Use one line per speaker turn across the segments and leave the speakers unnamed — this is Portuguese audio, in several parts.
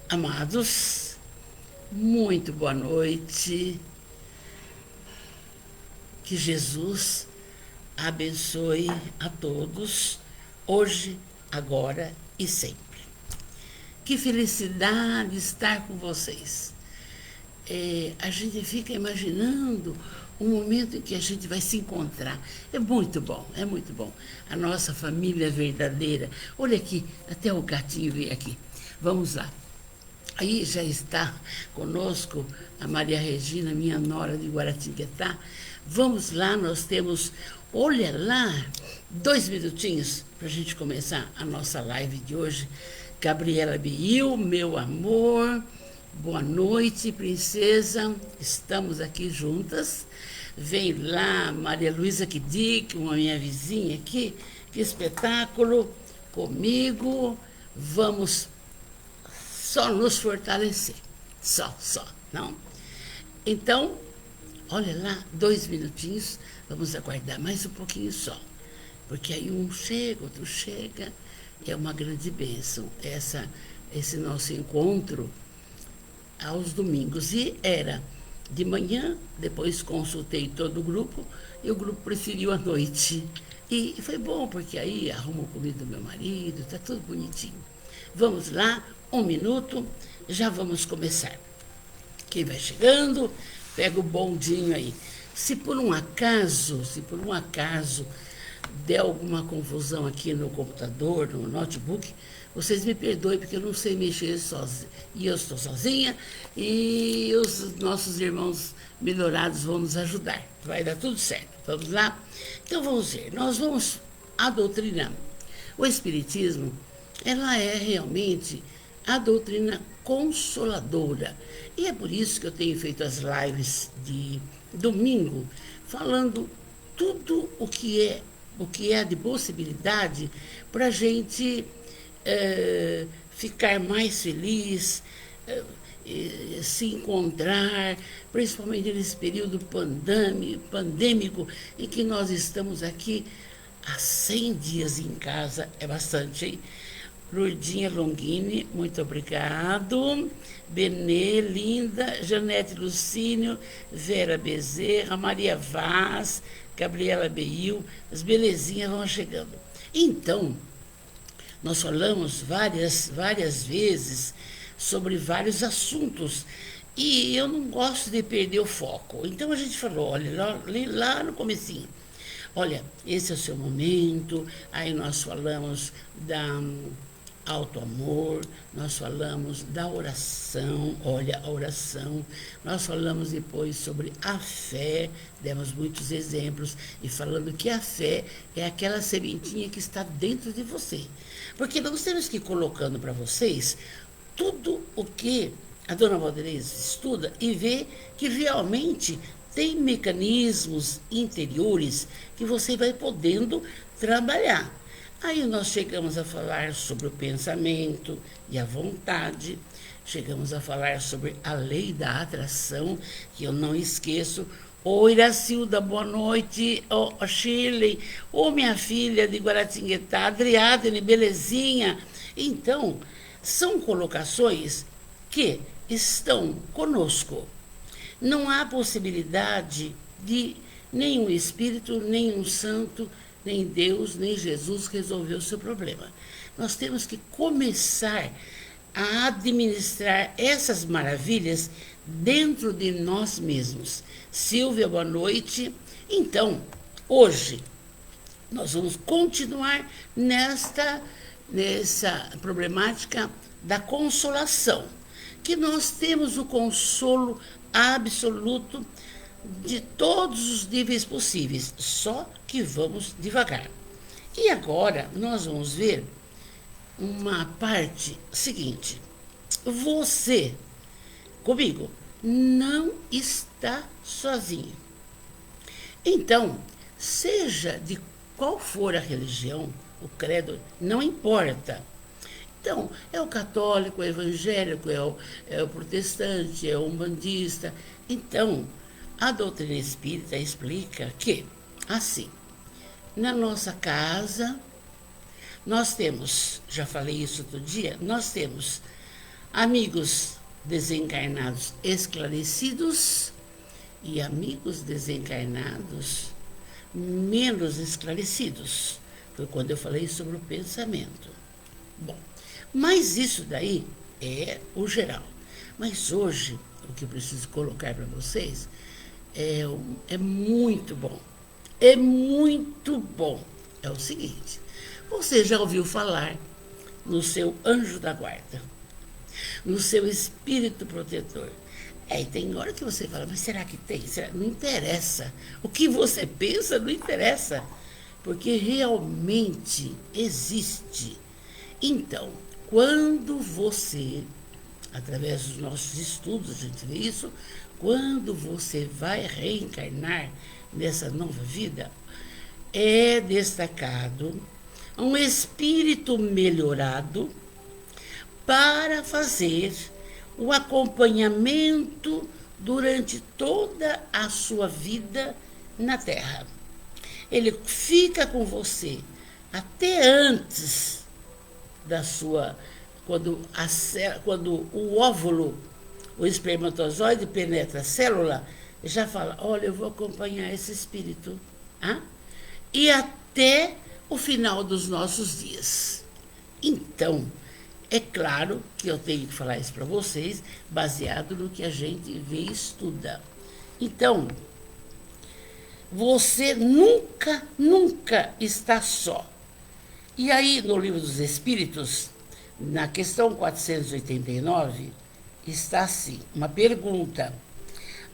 Amados, muito boa noite. Que Jesus abençoe a todos, hoje, agora e sempre. Que felicidade estar com vocês. A gente fica imaginando um momento em que a gente vai se encontrar. É muito bom, é muito bom. A nossa família verdadeira. Olha aqui, até o gatinho veio aqui. Vamos lá. Aí já está conosco a Maria Regina, minha nora de Guaratinguetá. Vamos lá, nós temos, olha lá, 2 minutinhos para a gente começar a nossa live de hoje. Gabriela Biil, meu amor, boa noite, princesa, estamos aqui juntas. Vem lá, Maria Luísa Kidik, uma minha vizinha aqui, que espetáculo, comigo, vamos só nos fortalecer. Só, não? Então, olha lá, 2 minutinhos, vamos aguardar mais um pouquinho só. Porque aí um chega, outro chega, é uma grande bênção esse nosso encontro aos domingos. E era de manhã, depois consultei todo o grupo, e o grupo preferiu à noite. E foi bom, porque aí arrumo comida do meu marido, está tudo bonitinho. Vamos lá, 1 minuto, já vamos começar. Quem vai chegando, pega o bondinho aí. Se por um acaso der alguma confusão aqui no computador, no notebook, vocês me perdoem, porque eu não sei mexer sozinha. E eu estou sozinha, e os nossos irmãos melhorados vão nos ajudar. Vai dar tudo certo. Vamos lá? Então vamos ver. Nós vamos a doutrina. O Espiritismo, ela é realmente a doutrina consoladora. E é por isso que eu tenho feito as lives de domingo, falando tudo o que é de possibilidade para a gente ficar mais feliz, se encontrar, principalmente nesse período pandêmico em que nós estamos aqui há 100 dias em casa, é bastante, hein? Lourdinha Longini, muito obrigado. Benê, linda. Janete Lucínio, Vera Bezerra, Maria Vaz, Gabriela Beil, as belezinhas vão chegando. Então, nós falamos várias vezes sobre vários assuntos e eu não gosto de perder o foco. Então a gente falou, olha, lá no comecinho, olha, esse é o seu momento. Aí nós falamos da auto-amor, nós falamos da oração, olha a oração, nós falamos depois sobre a fé, demos muitos exemplos, e falando que a fé é aquela sementinha que está dentro de você. Porque nós temos que ir colocando para vocês tudo o que a dona Valderez estuda e vê que realmente tem mecanismos interiores que você vai podendo trabalhar. Aí nós chegamos a falar sobre o pensamento e a vontade, chegamos a falar sobre a lei da atração, que eu não esqueço. Ô Iracilda, boa noite. Ô Shirley, ô minha filha de Guaratinguetá, Adriadne, belezinha. Então, são colocações que estão conosco. Não há possibilidade de nenhum espírito, nenhum santo, nem Deus, nem Jesus resolver o seu problema. Nós temos que começar a administrar essas maravilhas dentro de nós mesmos. Silvia, boa noite. Então, hoje, nós vamos continuar nessa problemática da consolação, que nós temos o consolo absoluto de todos os níveis possíveis, só que vamos devagar. E agora nós vamos ver uma parte seguinte. Você, comigo, não está sozinho. Então, seja de qual for a religião, o credo, não importa. Então, é o católico, é o evangélico, é o protestante, é o umbandista. Então, a doutrina espírita explica que, assim, na nossa casa, nós temos, já falei isso outro dia, nós temos amigos desencarnados esclarecidos e amigos desencarnados menos esclarecidos. Foi quando eu falei sobre o pensamento. Bom, mas isso daí é o geral. Mas hoje, o que eu preciso colocar para vocês é muito bom. É muito bom. É o seguinte, você já ouviu falar no seu anjo da guarda, no seu espírito protetor? E tem hora que você fala, mas será que tem? Não interessa. O que você pensa não interessa, porque realmente existe. Então, quando você, através dos nossos estudos, a gente vê isso, quando você vai reencarnar nessa nova vida, é destacado um espírito melhorado para fazer o acompanhamento durante toda a sua vida na Terra. Ele fica com você até antes da sua... Quando o óvulo, o espermatozoide penetra a célula, já fala, olha, eu vou acompanhar esse espírito. Ah? E até o final dos nossos dias. Então, é claro que eu tenho que falar isso para vocês, baseado no que a gente vê e estuda. Então, você nunca está só. E aí, no Livro dos Espíritos, na questão 489, está assim, uma pergunta.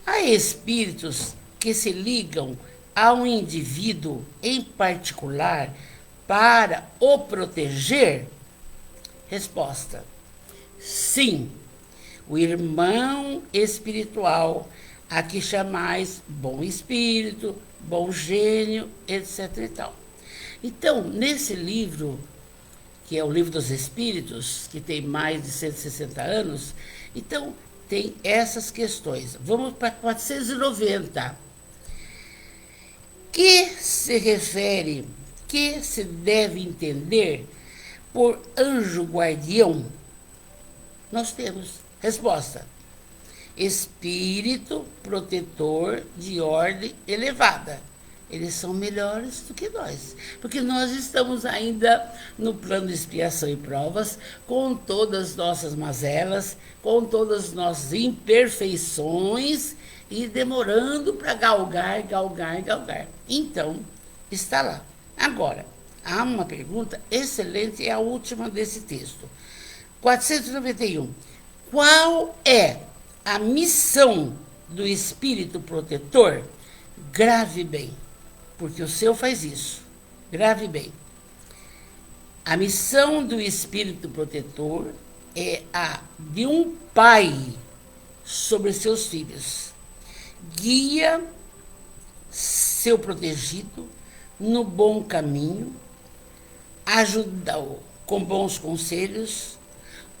Há espíritos que se ligam a um indivíduo em particular para o proteger? Resposta: sim, o irmão espiritual, a que chamais bom espírito, bom gênio, etc. e tal. Então, nesse livro, que é o Livro dos Espíritos, que tem mais de 160 anos, então tem essas questões. Vamos para 490. Que se deve entender por anjo guardião? Nós temos resposta: espírito protetor de ordem elevada. Eles são melhores do que nós, porque nós estamos ainda no plano de expiação e provas, com todas as nossas mazelas, com todas as nossas imperfeições, e demorando para galgar. Então, está lá. Agora, há uma pergunta excelente, é a última desse texto. 491. Qual é a missão do espírito protetor? Grave bem, porque o seu faz isso. Grave bem. A missão do espírito protetor é a de um pai sobre seus filhos. Guia seu protegido no bom caminho, ajuda-o com bons conselhos,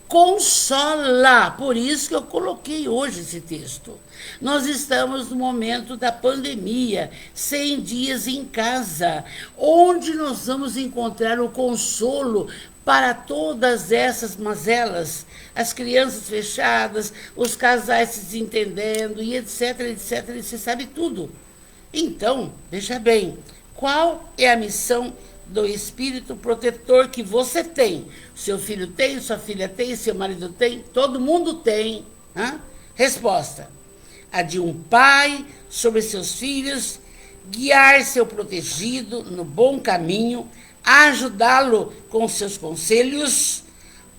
consola. Por isso que eu coloquei hoje esse texto. Nós estamos no momento da pandemia, 100 dias em casa, onde nós vamos encontrar o consolo para todas essas mazelas, as crianças fechadas, os casais se desentendendo, e etc, e você sabe tudo. Então, veja bem, qual é a missão do espírito protetor que você tem? Seu filho tem, sua filha tem, seu marido tem, todo mundo tem. Hein? Resposta: a de um pai sobre seus filhos, guiar seu protegido no bom caminho, ajudá-lo com seus conselhos,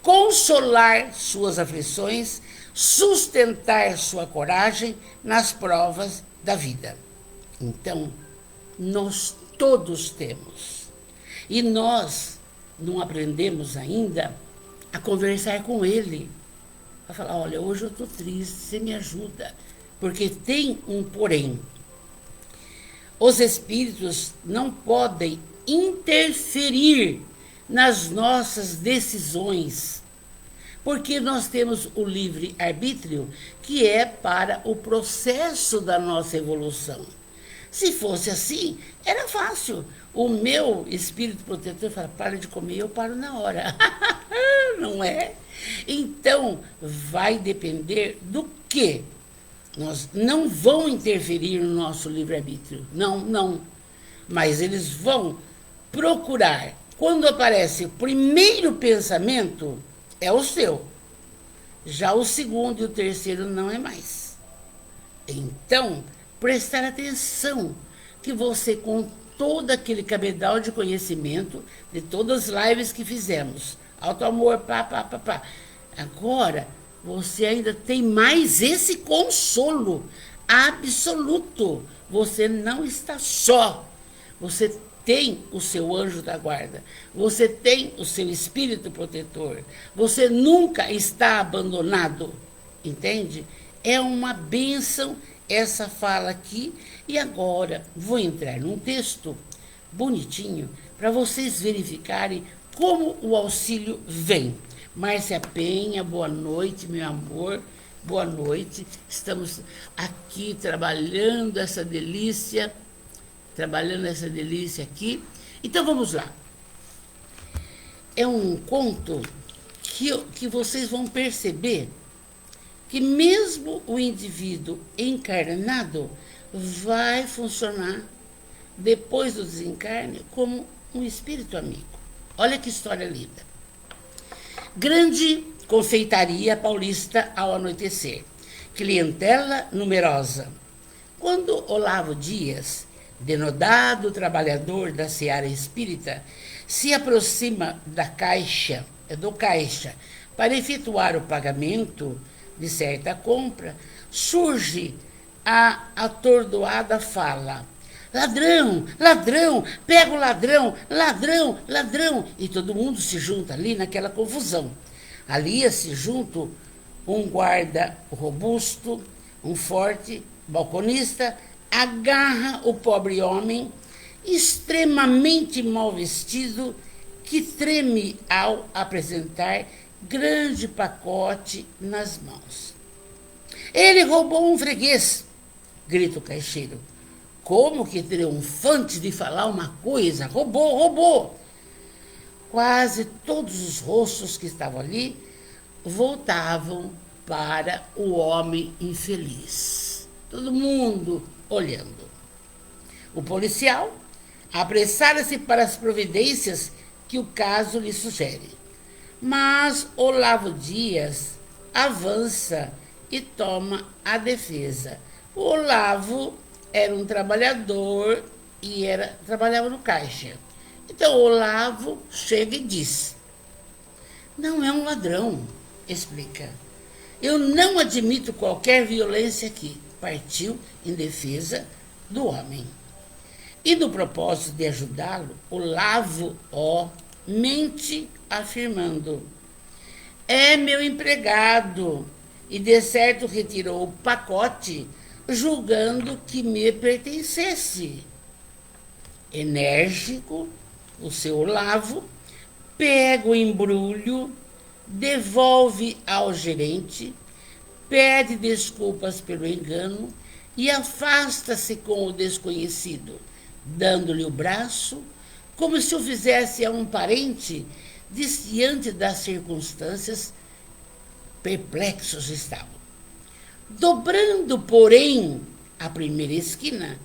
consolar suas aflições, sustentar sua coragem nas provas da vida. Então, nós todos temos. E nós não aprendemos ainda a conversar com ele. A falar, olha, hoje eu estou triste, você me ajuda. Porque tem um porém. Os espíritos não podem interferir nas nossas decisões, porque nós temos o livre-arbítrio, que é para o processo da nossa evolução. Se fosse assim, era fácil. O meu espírito protetor fala, para de comer, eu paro na hora. Não é? Então, vai depender do quê? Nós não vão interferir no nosso livre-arbítrio. Não, não. Mas eles vão procurar. Quando aparece o primeiro pensamento, é o seu. Já o segundo e o terceiro não é mais. Então, prestar atenção que você, com todo aquele cabedal de conhecimento de todas as lives que fizemos, auto-amor, pá. Agora, você ainda tem mais esse consolo absoluto. Você não está só. Você tem o seu anjo da guarda. Você tem o seu espírito protetor. Você nunca está abandonado. Entende? É uma bênção essa fala aqui. E agora vou entrar num texto bonitinho para vocês verificarem como o auxílio vem. Márcia Penha, boa noite, meu amor. Boa noite. Estamos aqui trabalhando essa delícia aqui. Então vamos lá. É um conto que vocês vão perceber que mesmo o indivíduo encarnado vai funcionar depois do desencarne como um espírito amigo. Olha que história linda. Grande confeitaria paulista ao anoitecer. Clientela numerosa. Quando Olavo Dias, denodado trabalhador da seara espírita, se aproxima do caixa para efetuar o pagamento de certa compra, surge a atordoada fala: ladrão, ladrão, pega o ladrão, ladrão, ladrão. E todo mundo se junta ali naquela confusão. Alia-se junto um guarda robusto, um forte balconista, agarra o pobre homem, extremamente mal vestido, que treme ao apresentar grande pacote nas mãos. Ele roubou um freguês, grita o caixeiro. Como que triunfante de falar uma coisa? Roubou. Quase todos os rostos que estavam ali voltavam para o homem infeliz. Todo mundo olhando. O policial apressara-se para as providências que o caso lhe sugere. Mas Olavo Dias avança e toma a defesa. O Olavo era um trabalhador e trabalhava no caixa. Então Olavo chega e diz: não é um ladrão, explica. Eu não admito qualquer violência aqui. Partiu em defesa do homem. E no propósito de ajudá-lo, Olavo mente afirmando: é meu empregado, e de certo retirou o pacote julgando que me pertencesse. Enérgico, o seu Olavo pega o embrulho, devolve ao gerente, pede desculpas pelo engano e afasta-se com o desconhecido, dando-lhe o braço, como se o fizesse a um parente, diante das circunstâncias. Perplexos estavam. Dobrando, porém, a primeira esquina,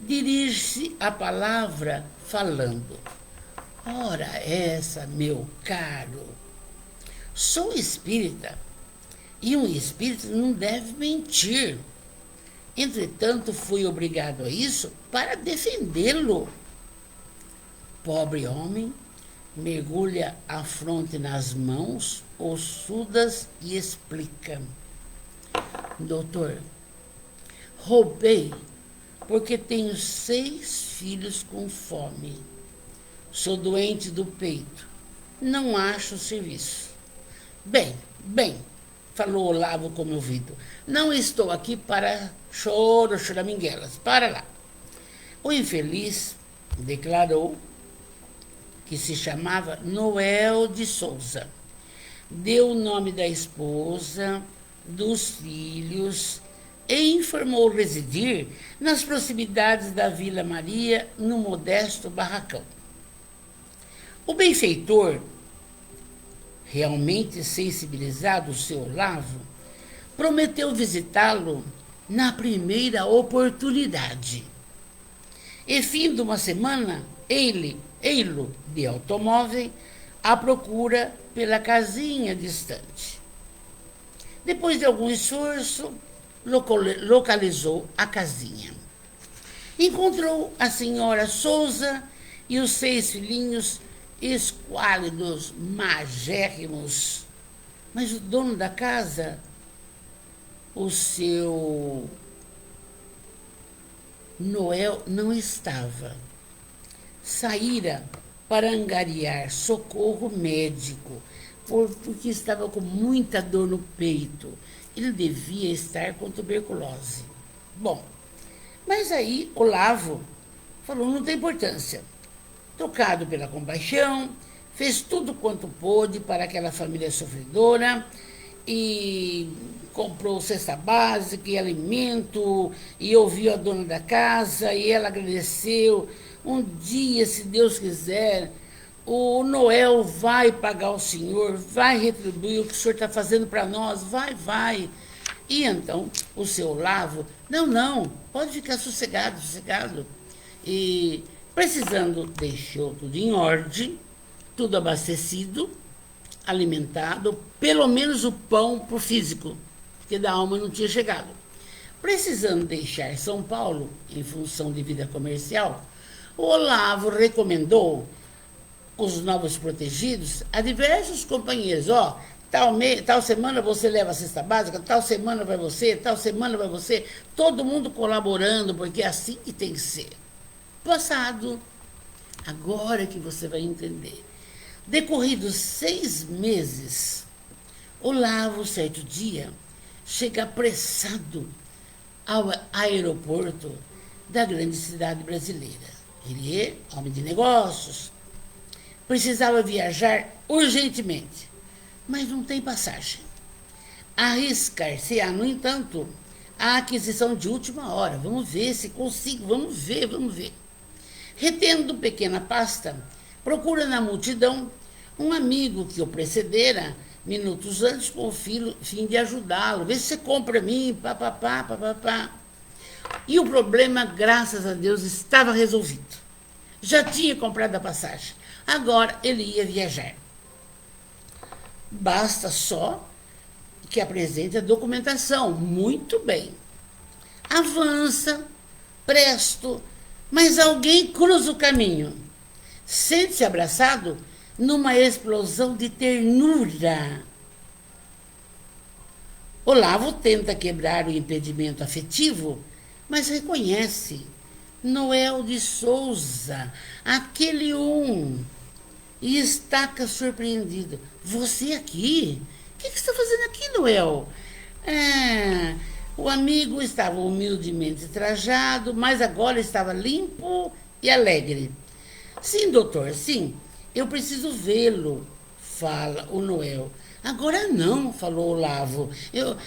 dirige-se a palavra falando: ora essa, meu caro, sou espírita, e um espírito não deve mentir. Entretanto, fui obrigado a isso para defendê-lo. Pobre homem mergulha a fronte nas mãos ossudas e explica: doutor, roubei porque tenho 6 filhos com fome. Sou doente do peito. Não acho serviço. Bem, falou Olavo comovido. Não estou aqui para choraminguelas. Para lá. O infeliz declarou que se chamava Noel de Souza. Deu o nome da esposa, dos filhos e informou residir nas proximidades da Vila Maria, num modesto barracão. O benfeitor, realmente sensibilizado, o seu Olavo, prometeu visitá-lo na primeira oportunidade. E fim de uma semana, ei-lo de automóvel à procura pela casinha distante. Depois de algum esforço, localizou a casinha. Encontrou a senhora Souza e os 6 filhinhos esquálidos, magérrimos. Mas o dono da casa, o seu Noel, não estava. Saíra para angariar socorro médico, porque estava com muita dor no peito. Ele devia estar com tuberculose. Bom, mas aí Olavo falou, não tem importância. Tocado pela compaixão, fez tudo quanto pôde para aquela família sofredora e comprou cesta básica e alimento e ouviu a dona da casa e ela agradeceu. Um dia, se Deus quiser, o Noel vai pagar o senhor, vai retribuir o que o senhor está fazendo para nós, vai. E então o seu Olavo, não, pode ficar sossegado. E precisando, deixou tudo em ordem, tudo abastecido, alimentado, pelo menos o pão para o físico, porque da alma não tinha chegado. Precisando deixar São Paulo, em função de vida comercial, o Olavo recomendou os novos protegidos a diversos companheiros. Tal semana você leva a cesta básica, tal semana vai você, todo mundo colaborando, porque é assim que tem que ser. Passado, agora que você vai entender. Decorridos 6 meses, Olavo, certo dia, chega apressado ao aeroporto da grande cidade brasileira. Ele é homem de negócios, precisava viajar urgentemente, mas não tem passagem. Arriscar-se-á, no entanto, a aquisição de última hora. Vamos ver se consigo, vamos ver. Retendo pequena pasta, procura na multidão um amigo que o precedera minutos antes com o fim de ajudá-lo. Vê se você compra para mim, papapá. E o problema, graças a Deus, estava resolvido. Já tinha comprado a passagem. Agora ele ia viajar. Basta só que apresente a documentação. Muito bem. Avança, presto, mas alguém cruza o caminho. Sente-se abraçado numa explosão de ternura. Olavo tenta quebrar o impedimento afetivo, mas reconhece Noel de Souza, aquele e estaca surpreendido. Você aqui? O que você está fazendo aqui, Noel? O amigo estava humildemente trajado, mas agora estava limpo e alegre. Sim, doutor, sim, eu preciso vê-lo, fala o Noel. Agora não, falou Olavo, eu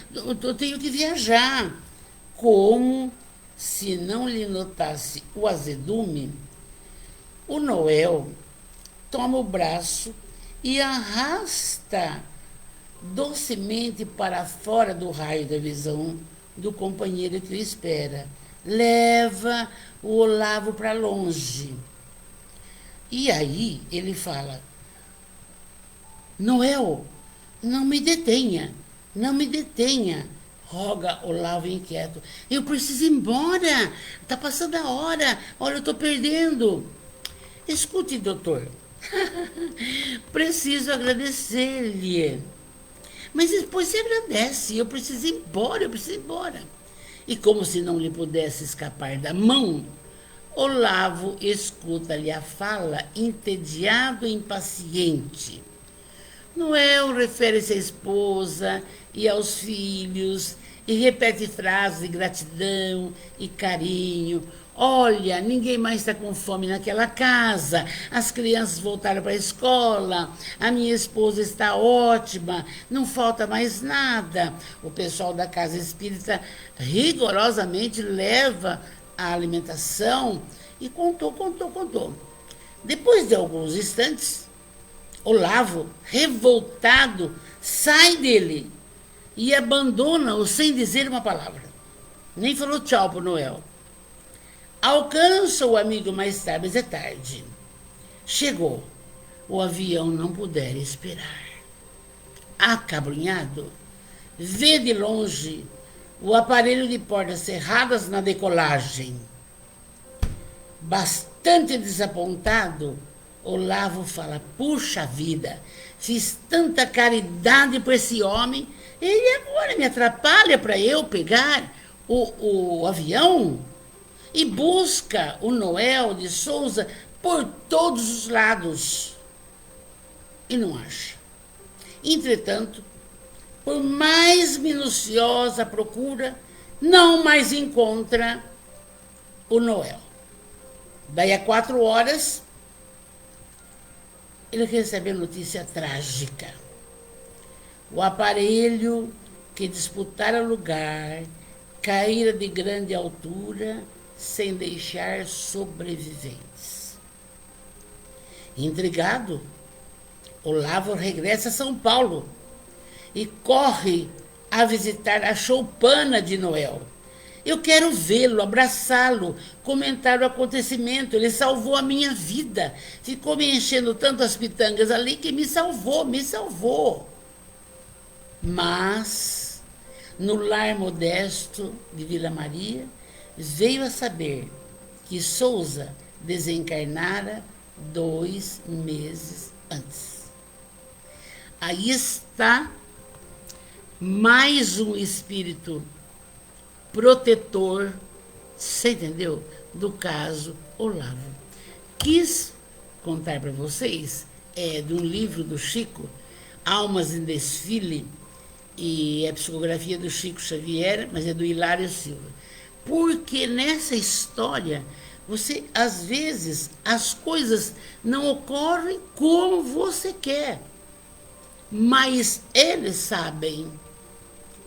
tenho que viajar. Como se não lhe notasse o azedume, o Noel toma o braço e arrasta docemente para fora do raio da visão do companheiro que o espera. Leva o Olavo para longe. E aí ele fala, Noel, não me detenha, roga Olavo inquieto. Eu preciso ir embora, está passando a hora, olha, eu estou perdendo. Escute, doutor, preciso agradecer-lhe. Mas depois se agradece, eu preciso ir embora. E como se não lhe pudesse escapar da mão, Olavo escuta-lhe a fala, entediado e impaciente. Noel refere-se à esposa e aos filhos e repete frases de gratidão e carinho. Olha, ninguém mais está com fome naquela casa, as crianças voltaram para a escola, a minha esposa está ótima, não falta mais nada. O pessoal da casa espírita rigorosamente leva a alimentação e contou. Depois de alguns instantes, Olavo, revoltado, sai dele e abandona-o sem dizer uma palavra. Nem falou tchau para o Noel. Alcança o amigo mais tarde, mas é tarde. Chegou. O avião não pudera esperar. Acabrunhado, vê de longe o aparelho de portas cerradas na decolagem. Bastante desapontado, Olavo fala, puxa vida, fiz tanta caridade por esse homem, ele agora me atrapalha para eu pegar o avião? E busca o Noel de Souza por todos os lados. E não acha. Entretanto, por mais minuciosa procura, não mais encontra o Noel. Daí a 4 horas, ele recebe a notícia trágica. O aparelho que disputara lugar caíra de grande altura sem deixar sobreviventes. Intrigado, Olavo regressa a São Paulo e corre a visitar a choupana de Noel. Eu quero vê-lo, abraçá-lo, comentar o acontecimento. Ele salvou a minha vida. Ficou me enchendo tanto as pitangas ali que me salvou. Mas, no lar modesto de Vila Maria, veio a saber que Souza desencarnara 2 meses antes. Aí está mais um espírito protetor, você entendeu? Do caso Olavo. Quis contar para vocês de um livro do Chico, Almas em Desfile, e é psicografia do Chico Xavier, mas é do Hilário Silva. Porque nessa história, você, às vezes, as coisas não ocorrem como você quer, mas eles sabem.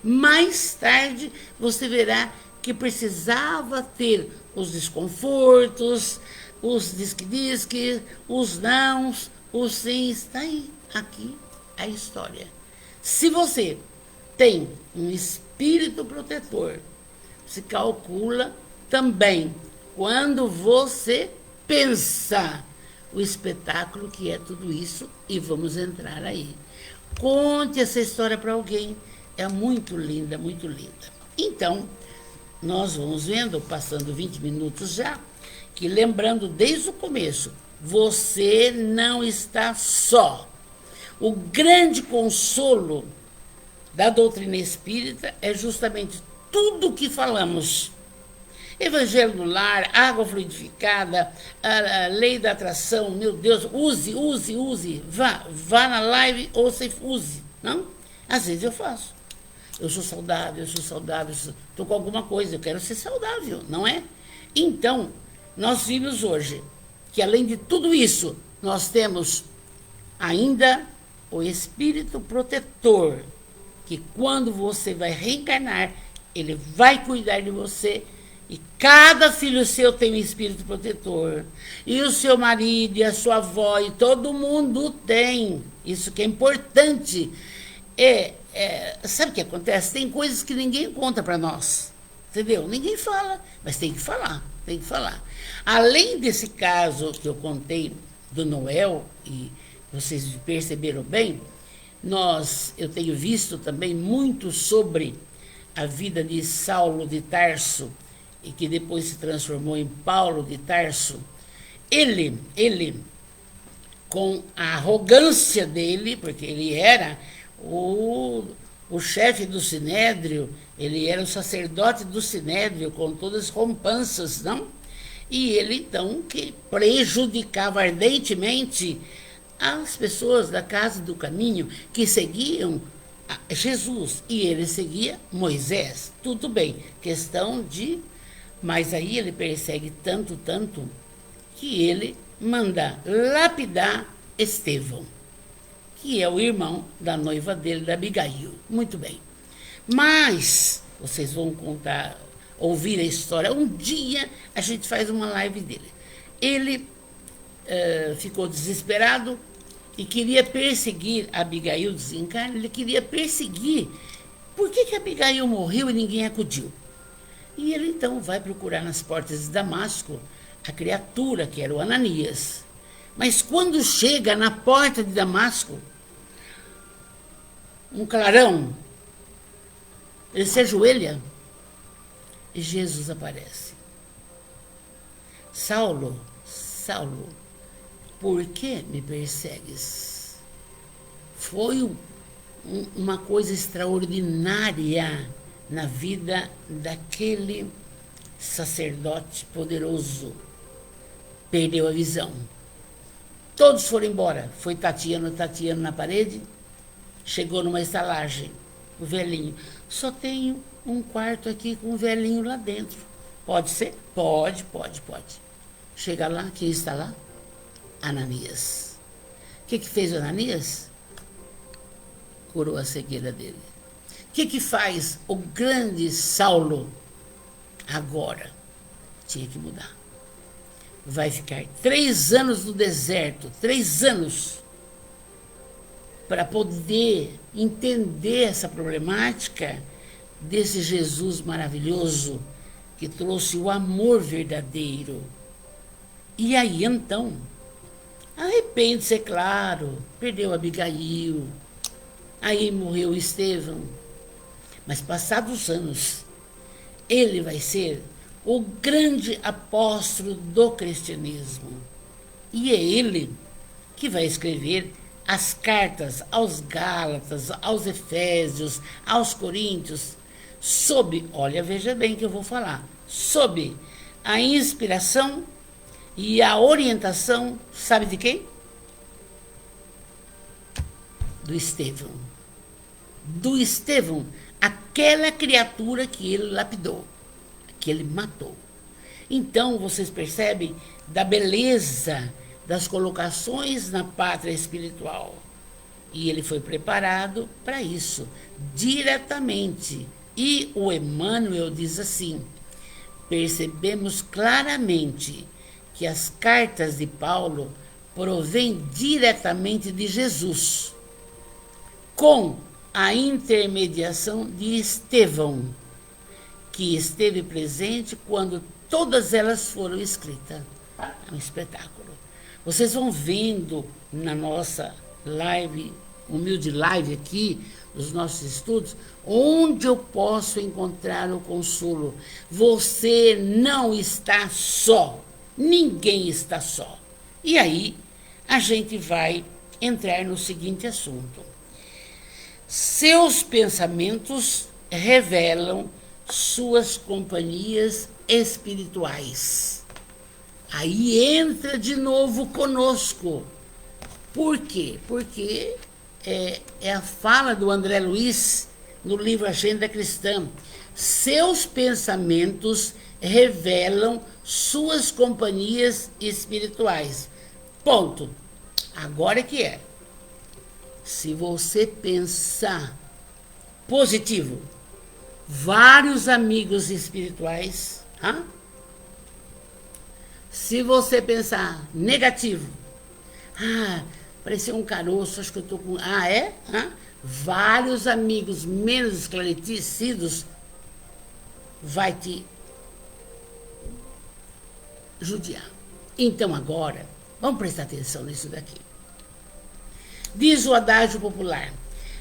Mais tarde, você verá que precisava ter os desconfortos, os disque-disque, os nãos, os sims. Está aí, aqui, a história. Se você tem um espírito protetor, se calcula também quando você pensa o espetáculo que é tudo isso, e vamos entrar aí. Conte essa história para alguém, é muito linda, muito linda. Então, nós vamos vendo, passando 20 minutos já, que lembrando desde o começo, você não está só. O grande consolo da doutrina espírita é justamente tudo o que falamos. Evangelho no lar, água fluidificada, a lei da atração, meu Deus, use. Vá na live ou você use. Não? Às vezes eu faço. Eu sou saudável, estou com alguma coisa, eu quero ser saudável, não é? Então, nós vimos hoje que além de tudo isso, nós temos ainda o espírito protetor, que quando você vai reencarnar, ele vai cuidar de você, e cada filho seu tem um espírito protetor, e o seu marido, e a sua avó, e todo mundo tem. Isso que é importante. Sabe o que acontece? Tem coisas que ninguém conta para nós, entendeu? Ninguém fala, mas tem que falar. Além desse caso que eu contei do Noel, e vocês perceberam bem, eu tenho visto também muito sobre a vida de Saulo de Tarso, e que depois se transformou em Paulo de Tarso. Ele, com a arrogância dele, porque ele era o chefe do Sinédrio, ele era o sacerdote do Sinédrio, com todas as rompanças, não? E ele, então, que prejudicava ardentemente as pessoas da Casa do Caminho, que seguiam Jesus, e ele seguia Moisés. Tudo bem, questão de... Mas aí ele persegue tanto, tanto, que ele manda lapidar Estevão, que é o irmão da noiva dele, da Abigail. Muito bem. Mas vocês vão contar, ouvir a história. Um dia a gente faz uma live dele. Ele ficou desesperado e queria perseguir a Abigail, desencarna. Ele queria perseguir. Por que a Abigail morreu e ninguém acudiu? E ele então vai procurar nas portas de Damasco a criatura que era o Ananias. Mas quando chega na porta de Damasco, um clarão, ele se ajoelha e Jesus aparece. Saulo, Saulo, por que me persegues? Foi uma coisa extraordinária na vida daquele sacerdote poderoso. Perdeu a visão. Todos foram embora. Foi tateando na parede. Chegou numa estalagem. O velhinho. Só tenho um quarto aqui com um velhinho lá dentro. Pode ser? Pode. Chega lá, quem está lá? Ananias. O que fez o Ananias? Curou a cegueira dele. O que faz o grande Saulo agora? Tinha que mudar. Vai ficar 3 anos no deserto, 3 anos, para poder entender essa problemática desse Jesus maravilhoso que trouxe o amor verdadeiro. E aí, então, arrepende-se, é claro, perdeu a Abigail, aí morreu Estevão. Mas passados anos, ele vai ser o grande apóstolo do cristianismo. E é ele que vai escrever as cartas aos Gálatas, aos Efésios, aos Coríntios, sob, olha, veja bem que eu vou falar, sob a inspiração e a orientação, sabe de quem? Do Estevão. Do Estevão, aquela criatura que ele lapidou, que ele matou. Então, vocês percebem da beleza das colocações na pátria espiritual. E ele foi preparado para isso, diretamente. E o Emmanuel diz assim: percebemos claramente que as cartas de Paulo provêm diretamente de Jesus, com a intermediação de Estevão, que esteve presente quando todas elas foram escritas. É um espetáculo. Vocês vão vendo na nossa live, humilde live aqui, os nossos estudos, onde eu posso encontrar o consolo. Você não está só. Ninguém está só. E aí, a gente vai entrar no seguinte assunto. Seus pensamentos revelam suas companhias espirituais. Aí entra de novo conosco. Por quê? Porque é a fala do André Luiz no livro Agenda Cristã. Seus pensamentos revelam suas companhias espirituais. Ponto. Agora que é. Se você pensar positivo, vários amigos espirituais. Se você pensar negativo, pareceu um caroço, acho que eu estou com... Vários amigos menos esclarecidos vai te judiar. Então agora, vamos prestar atenção nisso daqui. Diz o adágio popular: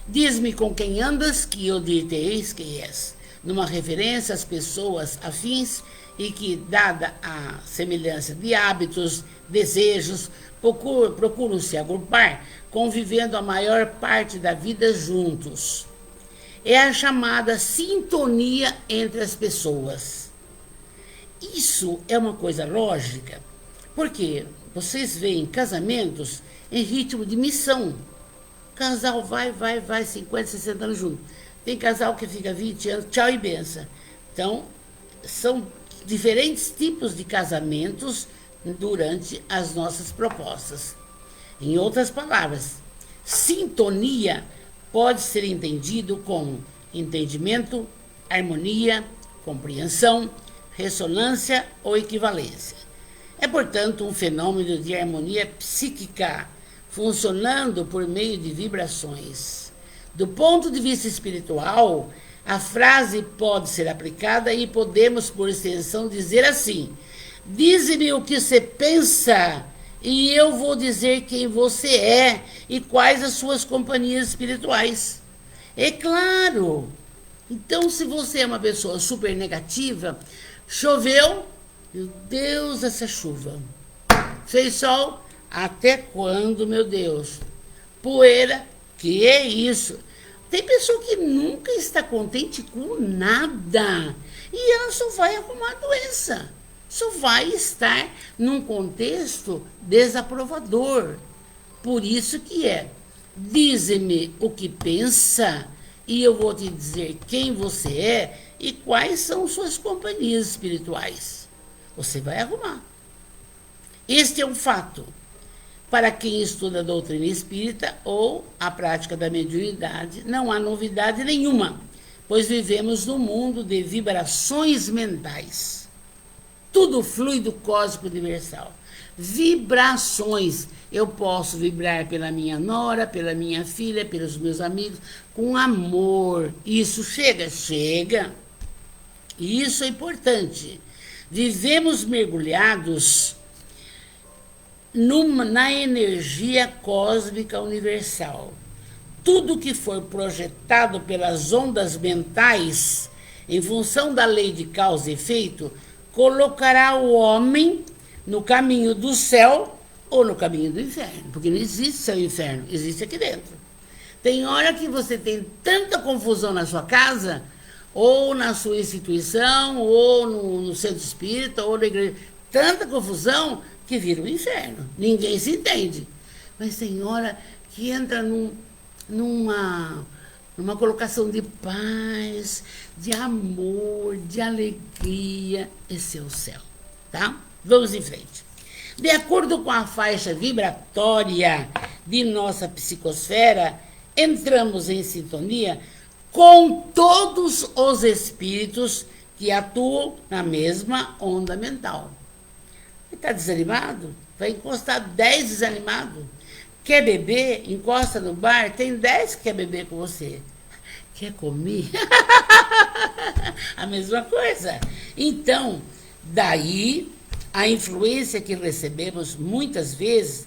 diz-me com quem andas, que eu dir-te-eis quem és. Numa referência às pessoas afins e que, dada a semelhança de hábitos, desejos, procuram se agrupar, convivendo a maior parte da vida juntos. É a chamada sintonia entre as pessoas. Isso é uma coisa lógica, porque vocês veem casamentos em ritmo de missão. Casal vai, 50, 60 anos junto. Tem casal que fica 20 anos, tchau e benção. Então, são diferentes tipos de casamentos durante as nossas propostas. Em outras palavras, sintonia pode ser entendido como entendimento, harmonia, compreensão, ressonância ou equivalência. É, portanto, um fenômeno de harmonia psíquica, funcionando por meio de vibrações. Do ponto de vista espiritual, a frase pode ser aplicada e podemos, por extensão, dizer assim: dize-me o que você pensa e eu vou dizer quem você é e quais as suas companhias espirituais. É claro. Então, se você é uma pessoa super negativa, choveu, meu Deus, essa chuva. Fez sol, até quando, meu Deus? Poeira, que é isso? Tem pessoa que nunca está contente com nada e ela só vai arrumar doença. Só vai estar num contexto desaprovador. Por isso que dize-me o que pensa e eu vou te dizer quem você é e quais são suas companhias espirituais. Você vai arrumar. Este é um fato. Para quem estuda a doutrina espírita ou a prática da mediunidade, não há novidade nenhuma, pois vivemos num mundo de vibrações mentais. Tudo fluido cósmico universal. Vibrações. Eu posso vibrar pela minha nora, pela minha filha, pelos meus amigos, com amor. Isso chega? Chega. Isso é importante. Vivemos mergulhados na energia cósmica universal. Tudo que for projetado pelas ondas mentais, em função da lei de causa e efeito, colocará o homem no caminho do céu ou no caminho do inferno. Porque não existe céu e inferno, existe aqui dentro. Tem hora que você tem tanta confusão na sua casa, ou na sua instituição, ou no centro espírita, ou na igreja. Tanta confusão que vira um inferno. Ninguém se entende. Mas tem hora que entra numa colocação de paz, de amor, de alegria. Esse é o céu, tá? Vamos em frente. De acordo com a faixa vibratória de nossa psicosfera, entramos em sintonia com todos os espíritos que atuam na mesma onda mental. Está desanimado? Vai encostar 10 desanimados. Quer beber? Encosta no bar, tem 10 que quer beber com você. Quer comer? A mesma coisa. Então, daí a influência que recebemos muitas vezes,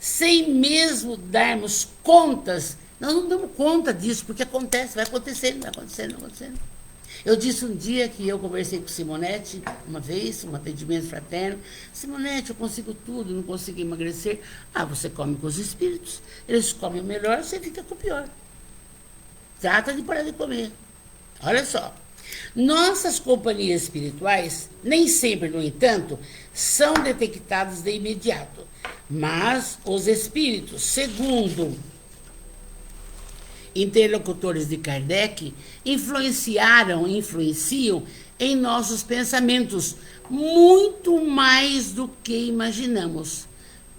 sem mesmo darmos contas. Nós não damos conta disso, porque acontece, vai acontecendo, vai acontecendo, vai acontecendo. Eu disse um dia que eu conversei com Simonete, uma vez, um atendimento fraterno. Simonete, eu consigo tudo, não consigo emagrecer. Ah, você come com os espíritos. Eles comem o melhor, você fica com o pior. Trata de parar de comer. Olha só. Nossas companhias espirituais, nem sempre, no entanto, são detectadas de imediato. Mas os espíritos, segundo interlocutores de Kardec, influenciam em nossos pensamentos muito mais do que imaginamos,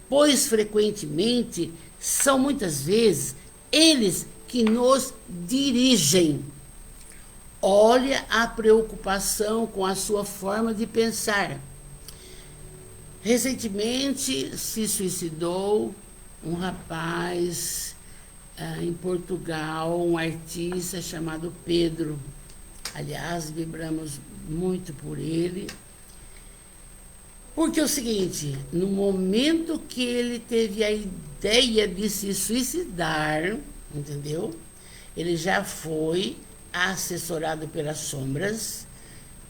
pois frequentemente são muitas vezes eles que nos dirigem. Olha a preocupação com a sua forma de pensar. Recentemente se suicidou um rapaz em Portugal, um artista chamado Pedro. Aliás, vibramos muito por ele. Porque é o seguinte, no momento que ele teve a ideia de se suicidar, entendeu? Ele já foi assessorado pelas sombras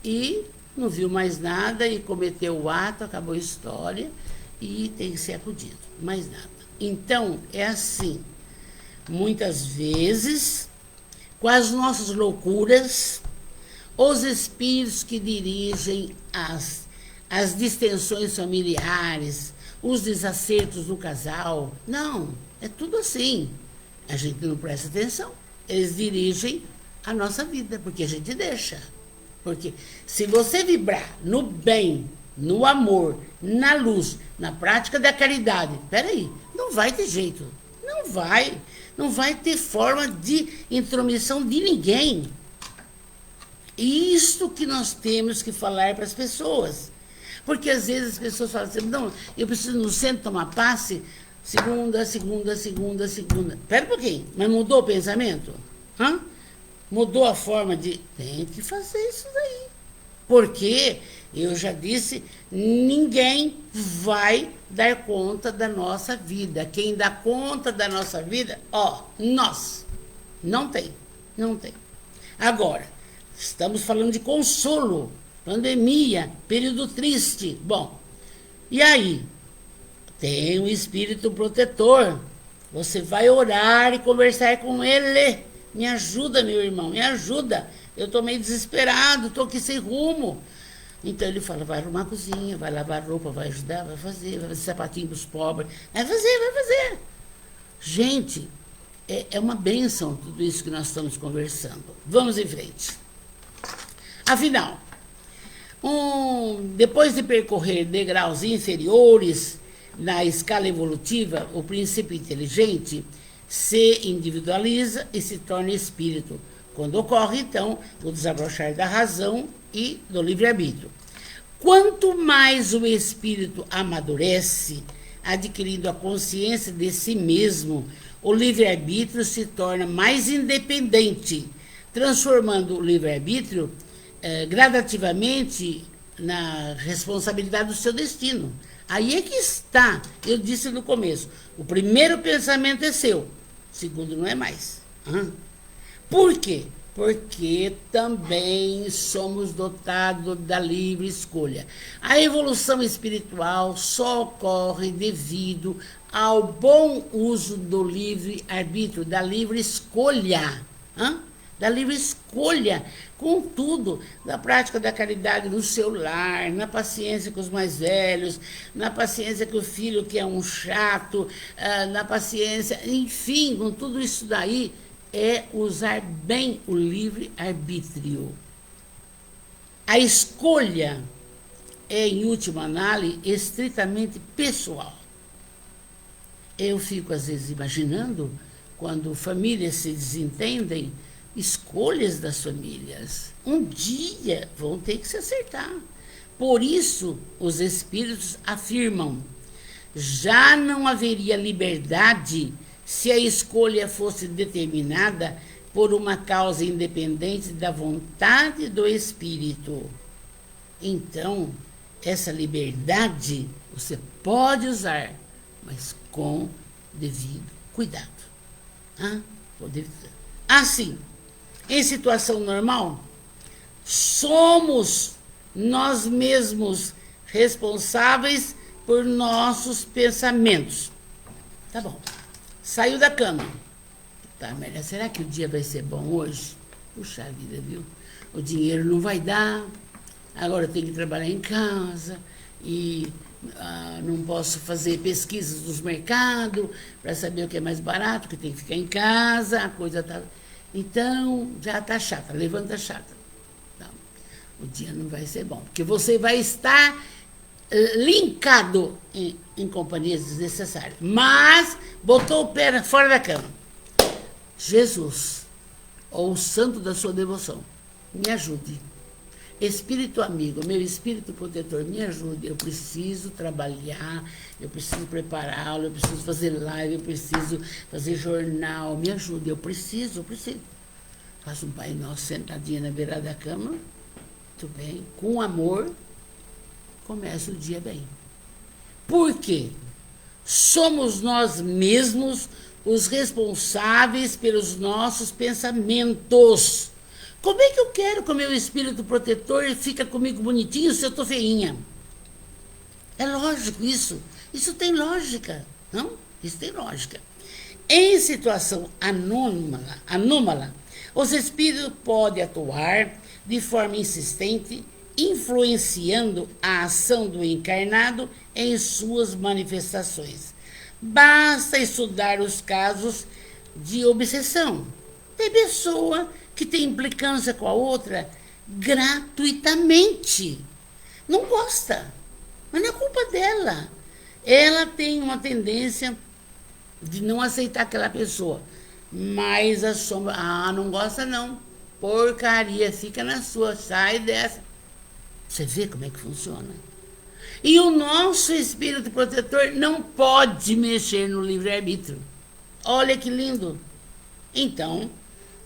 e não viu mais nada e cometeu o ato, acabou a história e tem que ser acudido. Mais nada. Então, é assim. Muitas vezes, com as nossas loucuras, os espíritos que dirigem as distensões familiares, os desacertos do casal, não, é tudo assim. A gente não presta atenção. Eles dirigem a nossa vida, porque a gente deixa. Porque se você vibrar no bem, no amor, na luz, na prática da caridade, peraí, não vai ter jeito. Não vai. Não vai ter forma de intromissão de ninguém. Isto que nós temos que falar para as pessoas. Porque às vezes as pessoas falam assim, não, eu preciso no centro tomar passe, segunda. Espera um pouquinho, mas mudou o pensamento? Hã? Mudou a forma de... Tem que fazer isso daí. Porque, eu já disse, ninguém vai dar conta da nossa vida. Quem dá conta da nossa vida, nós. Não tem. Agora, estamos falando de consolo, pandemia, período triste. Bom, e aí? Tem um espírito protetor. Você vai orar e conversar com ele. Me ajuda, meu irmão, me ajuda. Eu estou meio desesperado, estou aqui sem rumo. Então ele fala, vai arrumar a cozinha, vai lavar roupa, vai ajudar, vai fazer sapatinho para os pobres. Vai fazer. Gente, é uma bênção tudo isso que nós estamos conversando. Vamos em frente. Afinal, depois de percorrer degraus inferiores na escala evolutiva, o princípio inteligente se individualiza e se torna espírito, quando ocorre, então, o desabrochar da razão e do livre-arbítrio. Quanto mais o espírito amadurece, adquirindo a consciência de si mesmo, o livre-arbítrio se torna mais independente, transformando o livre-arbítrio gradativamente na responsabilidade do seu destino. Aí é que está, eu disse no começo, o primeiro pensamento é seu, o segundo não é mais. Por quê? Porque também somos dotados da livre escolha. A evolução espiritual só ocorre devido ao bom uso do livre-arbítrio, da livre escolha. Da livre escolha, contudo, na prática da caridade no seu lar, na paciência com os mais velhos, na paciência com o filho que é um chato, na paciência, enfim, com tudo isso daí, é usar bem o livre-arbítrio. A escolha é, em última análise, estritamente pessoal. Eu fico, às vezes, imaginando, quando famílias se desentendem, escolhas das famílias, um dia vão ter que se acertar. Por isso, os espíritos afirmam, já não haveria liberdade se a escolha fosse determinada por uma causa independente da vontade do espírito. Então, essa liberdade você pode usar, mas com devido cuidado. Assim, em situação normal, somos nós mesmos responsáveis por nossos pensamentos. Tá bom. Saiu da cama. Tá, Maria, será que o dia vai ser bom hoje? Puxa vida, viu? O dinheiro não vai dar, agora eu tenho que trabalhar em casa e não posso fazer pesquisas dos mercados para saber o que é mais barato, que tem que ficar em casa, a coisa tá... Então, já está chata, levanta chata. Não, o dia não vai ser bom, porque você vai estar linkado em companhias desnecessárias. Mas, botou o pé fora da cama. Jesus, ou o santo da sua devoção, me ajude. Espírito amigo, meu espírito protetor, me ajude. Eu preciso trabalhar, eu preciso prepará-lo, eu preciso fazer live, eu preciso fazer jornal, me ajude. Eu preciso. Faço um Pai Nosso sentadinha na beira da cama, muito bem, com amor, começa o dia bem. Por quê? Somos nós mesmos os responsáveis pelos nossos pensamentos. Como é que eu quero que o meu espírito protetor fica comigo bonitinho se eu estou feinha? É lógico isso. Isso tem lógica, não? Isso tem lógica. Em situação anômala, os espíritos podem atuar de forma insistente, influenciando a ação do encarnado em suas manifestações. Basta estudar os casos de obsessão. Tem pessoa que tem implicância com a outra gratuitamente. Não gosta, mas não é culpa dela. Ela tem uma tendência de não aceitar aquela pessoa. Mas a sombra, não gosta não. Porcaria, fica na sua, sai dessa. Você vê como é que funciona? E o nosso espírito protetor não pode mexer no livre-arbítrio. Olha que lindo. Então,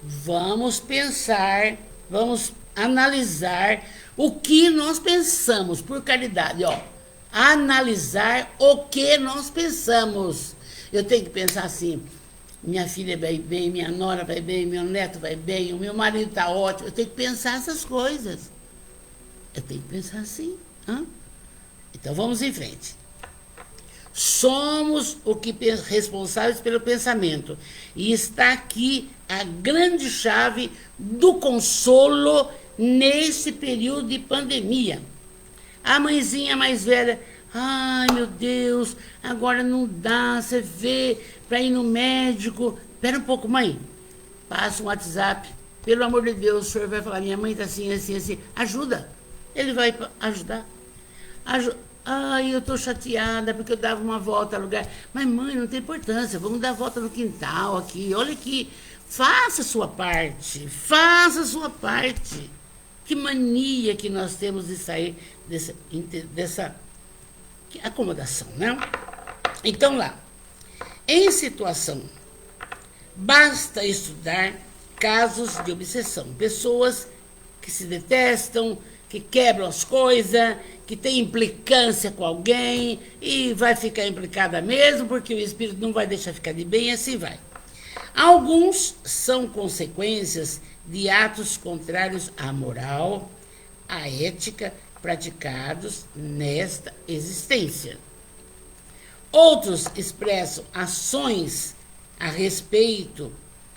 vamos pensar, vamos analisar o que nós pensamos, por caridade, ó. Analisar o que nós pensamos. Eu tenho que pensar assim, minha filha vai bem, minha nora vai bem, meu neto vai bem, o meu marido está ótimo. Eu tenho que pensar essas coisas. Eu tenho que pensar assim. Então, vamos em frente. Somos responsáveis pelo pensamento. E está aqui a grande chave do consolo nesse período de pandemia. A mãezinha mais velha, ai meu Deus, agora não dá, você vê, para ir no médico. Espera um pouco, mãe. Passa um WhatsApp. Pelo amor de Deus, o senhor vai falar, minha mãe está assim, assim, assim. Ajuda. Ele vai ajudar. Ai, eu estou chateada porque eu dava uma volta ao lugar. Mas, mãe, não tem importância. Vamos dar a volta no quintal aqui. Olha aqui. Faça a sua parte. Faça a sua parte. Que mania que nós temos de sair dessa acomodação, né? Então, lá. Em situação, basta estudar casos de obsessão. Pessoas que se detestam, que quebram as coisas, que tem implicância com alguém e vai ficar implicada mesmo, porque o espírito não vai deixar ficar de bem, e assim vai. Alguns são consequências de atos contrários à moral, à ética, praticados nesta existência. Outros expressam ações a respeito,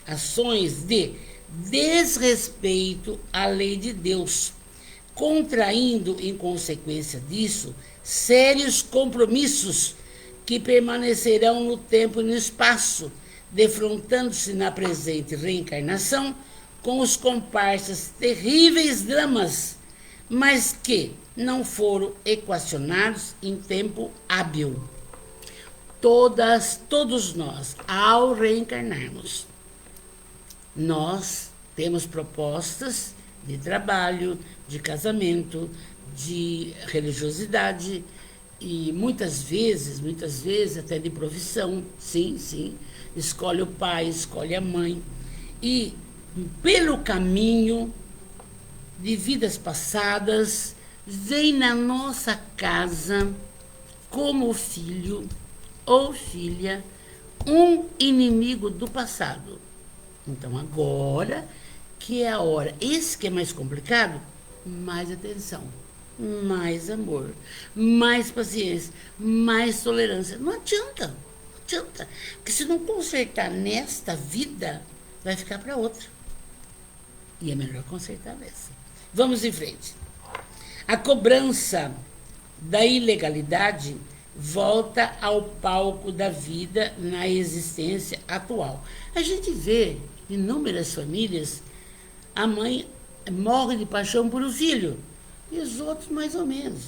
ações de desrespeito à lei de Deus, contraindo, em consequência disso, sérios compromissos que permanecerão no tempo e no espaço, defrontando-se na presente reencarnação com os comparsas terríveis dramas, mas que não foram equacionados em tempo hábil. Todos nós, ao reencarnarmos, nós temos propostas de trabalho, de casamento, de religiosidade e muitas vezes até de profissão, sim, escolhe o pai, escolhe a mãe e pelo caminho de vidas passadas vem na nossa casa como filho ou filha um inimigo do passado. Então agora que é a hora, esse que é mais complicado, mais atenção, mais amor, mais paciência, mais tolerância. Não adianta. Porque se não consertar nesta vida, vai ficar para outra. E é melhor consertar nessa. Vamos em frente. A cobrança da ilegalidade volta ao palco da vida na existência atual. A gente vê inúmeras famílias, a mãe morre de paixão por um filho, e os outros mais ou menos.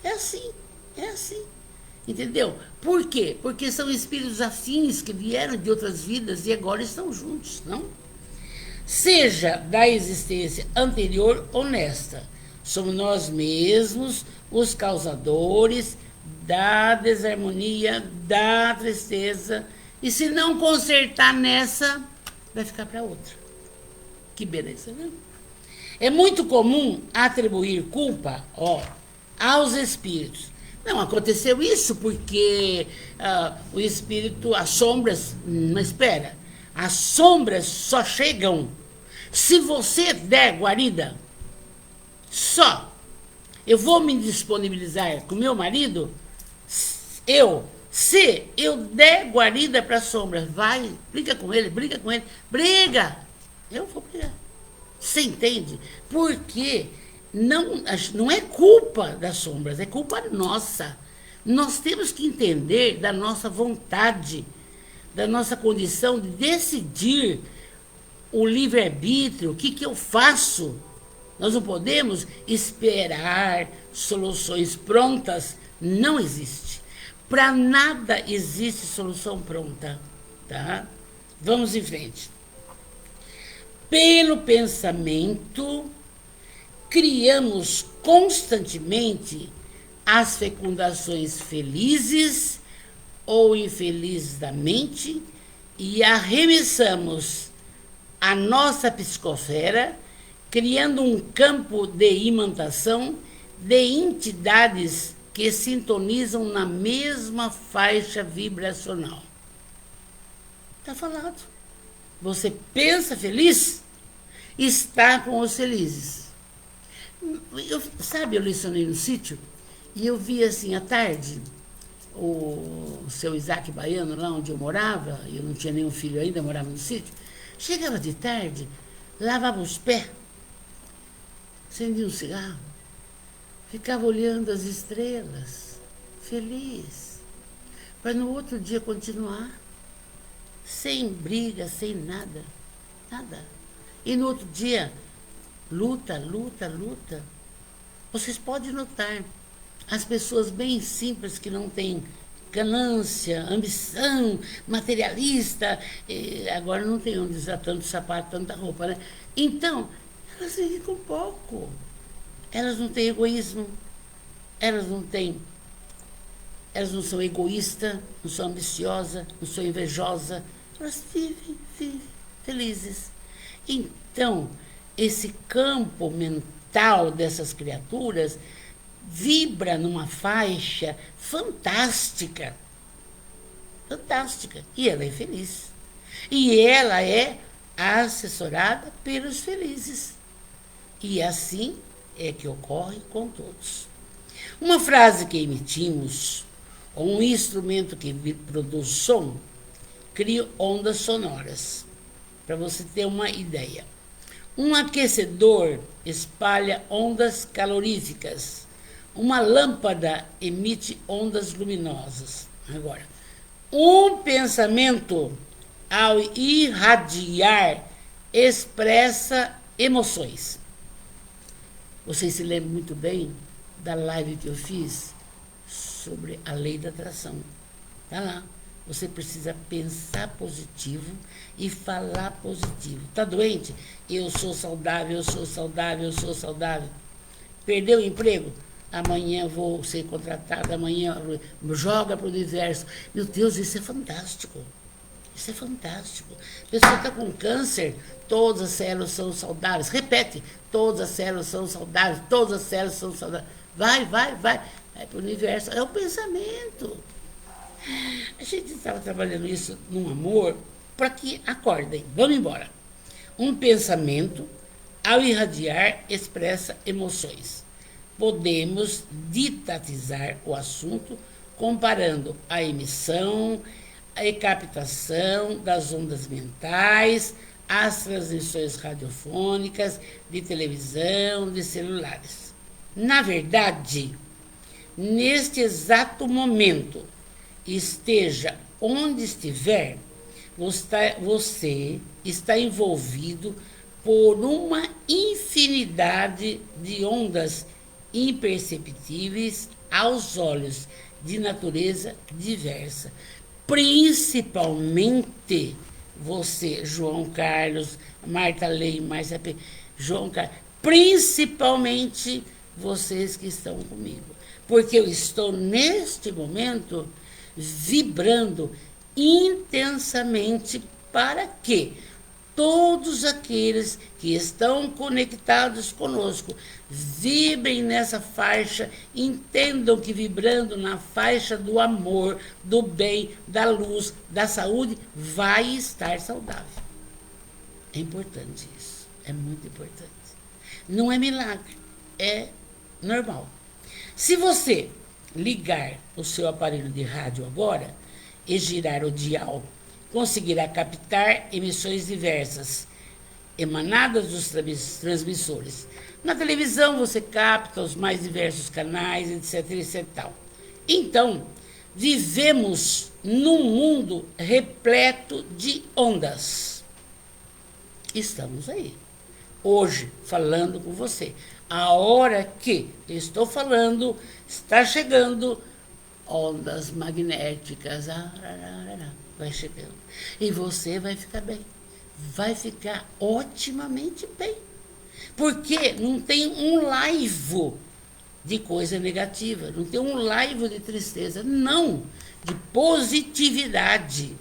É assim. Entendeu? Por quê? Porque são espíritos afins que vieram de outras vidas e agora estão juntos, não? Seja da existência anterior ou nesta, somos nós mesmos os causadores da desarmonia, da tristeza, e se não consertar nessa, vai ficar para outra. Que beleza, né? É muito comum atribuir culpa, aos espíritos. Não, aconteceu isso porque o espírito, as sombras, mas espera, as sombras só chegam se você der guarida. Só. Eu vou me disponibilizar com meu marido, se eu der guarida para a sombra, vai, briga com ele, briga. Eu vou brigar. Você entende? Porque não é culpa das sombras, é culpa nossa. Nós temos que entender da nossa vontade. da nossa condição de decidir o livre-arbítrio, o que eu faço. Nós não podemos esperar soluções prontas, não existe. Para nada existe solução pronta, tá? Vamos em frente. Pelo pensamento, criamos constantemente as fecundações felizes ou infelizes da mente e arremessamos a nossa psicosfera, criando um campo de imantação de entidades que sintonizam na mesma faixa vibracional. Está falado. Você pensa feliz, está com os felizes. Eu lecionei no sítio e eu vi assim à tarde o seu Isaac Baiano, lá onde eu morava, eu não tinha nenhum filho ainda, morava no sítio. Chegava de tarde, lavava os pés, acendia um cigarro, ficava olhando as estrelas, feliz, para no outro dia continuar, sem briga, sem nada, nada. E no outro dia, luta, luta, luta. Vocês podem notar, as pessoas bem simples que não têm ganância, ambição, materialista, agora não tem onde usar tanto sapato, tanta roupa, né? Então, elas vivem com pouco. Elas não têm egoísmo, elas não são egoístas, não são ambiciosas, não são invejosas. Elas vivem felizes. Então, esse campo mental dessas criaturas vibra numa faixa fantástica. Fantástica. E ela é feliz. E ela é assessorada pelos felizes. E assim é que ocorre com todos. Uma frase que emitimos, ou um instrumento que produz som, cria ondas sonoras. Para você ter uma ideia. Um aquecedor espalha ondas caloríficas. Uma lâmpada emite ondas luminosas. Agora, um pensamento, ao irradiar, expressa emoções. Vocês se lembram muito bem da live que eu fiz sobre a lei da atração. Está lá. Você precisa pensar positivo e falar positivo. Está doente? Eu sou saudável, eu sou saudável, eu sou saudável. Perdeu o emprego? Amanhã vou ser contratada, amanhã joga para o universo. Meu Deus, isso é fantástico. Isso é fantástico. A pessoa está com câncer, todas as células são saudáveis. Repete, todas as células são saudáveis, todas as células são saudáveis. Vai para o universo. É o pensamento. A gente estava trabalhando isso num amor para que acordem. Vamos embora. Um pensamento, ao irradiar, expressa emoções. Podemos didatizar o assunto comparando a emissão e captação das ondas mentais, as transmissões radiofônicas, de televisão, de celulares. Na verdade, neste exato momento, esteja onde estiver, você está envolvido por uma infinidade de ondas imperceptíveis aos olhos, de natureza diversa. Principalmente você, João Carlos, Marta Lei, Márcia P., João Carlos, principalmente vocês que estão comigo. Porque eu estou, neste momento, vibrando intensamente para que todos aqueles que estão conectados conosco vibrem nessa faixa, entendam que vibrando na faixa do amor, do bem, da luz, da saúde, vai estar saudável. É importante isso, é muito importante. Não é milagre, é normal. Se você ligar o seu aparelho de rádio agora e girar o dial, conseguirá captar emissões diversas, emanadas dos transmissores. Na televisão você capta os mais diversos canais, etc, etc. Então, vivemos num mundo repleto de ondas. Estamos aí, hoje, falando com você. A hora que estou falando, está chegando ondas magnéticas. Vai chegando. E você vai ficar bem. Vai ficar otimamente bem. Porque não tem um laivo de coisa negativa, não tem um laivo de tristeza, não, de positividade,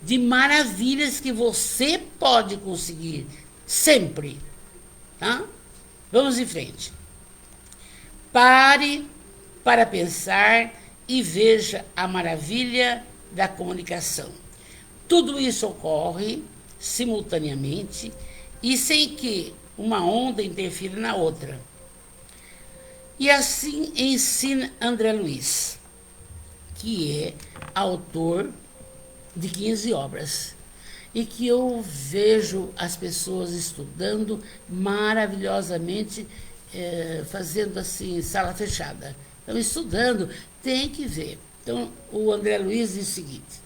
de maravilhas que você pode conseguir sempre, tá? Vamos em frente. Pare para pensar e veja a maravilha da comunicação. Tudo isso ocorre simultaneamente e sem que uma onda interfira na outra. E assim ensina André Luiz, que é autor de 15 obras, e que eu vejo as pessoas estudando maravilhosamente, fazendo assim, sala fechada. Estão estudando, tem que ver. Então, o André Luiz diz o seguinte: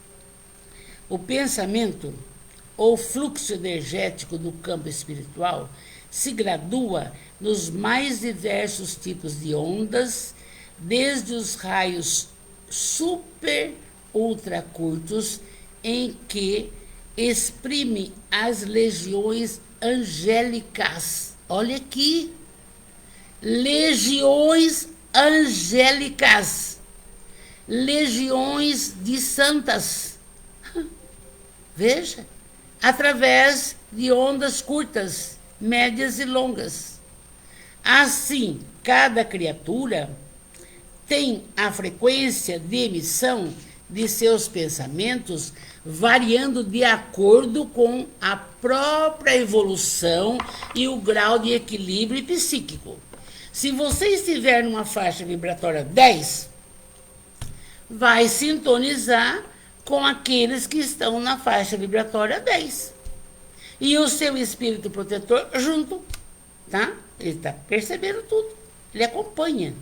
o pensamento ou fluxo energético do campo espiritual se gradua nos mais diversos tipos de ondas, desde os raios super ultra curtos, em que exprime as legiões angélicas. Olha aqui, legiões angélicas, legiões de santas. Veja, através de ondas curtas, médias e longas. Assim, cada criatura tem a frequência de emissão de seus pensamentos variando de acordo com a própria evolução e o grau de equilíbrio psíquico. Se você estiver numa faixa vibratória 10, vai sintonizar com aqueles que estão na faixa vibratória 10. E o seu espírito protetor junto, tá? Ele está percebendo tudo. Ele acompanha.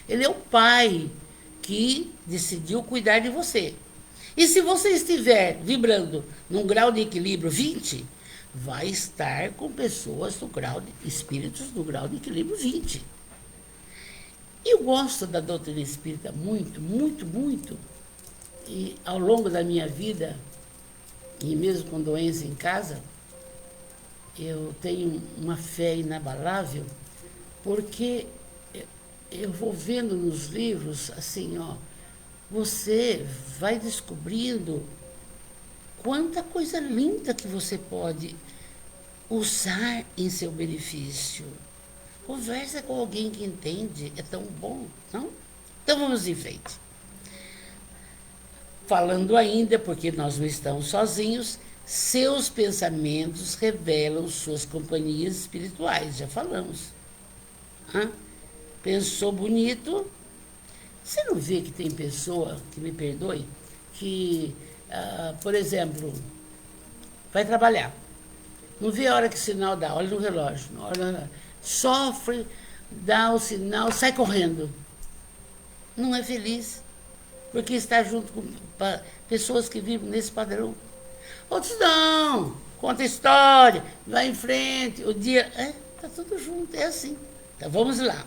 Ele é o pai que decidiu cuidar de você. E se você estiver vibrando num grau de equilíbrio 20, vai estar com pessoas do grau de espíritos do grau de equilíbrio 20. Eu gosto da doutrina espírita muito, muito, muito. E ao longo da minha vida, e mesmo com doença em casa, eu tenho uma fé inabalável, porque eu vou vendo nos livros, assim, ó, você vai descobrindo quanta coisa linda que você pode usar em seu benefício. Conversa com alguém que entende, é tão bom, não? Então vamos em frente. Falando ainda, porque nós não estamos sozinhos, seus pensamentos revelam suas companhias espirituais, já falamos. Pensou bonito. Você não vê que tem pessoa, que me perdoe, que, por exemplo, vai trabalhar, não vê a hora que o sinal dá, olha no relógio, sofre, dá o sinal, sai correndo. Não é feliz, porque está junto com pessoas que vivem nesse padrão. Outros não, conta história, vai em frente, o dia, está tudo junto, é assim. Então vamos lá.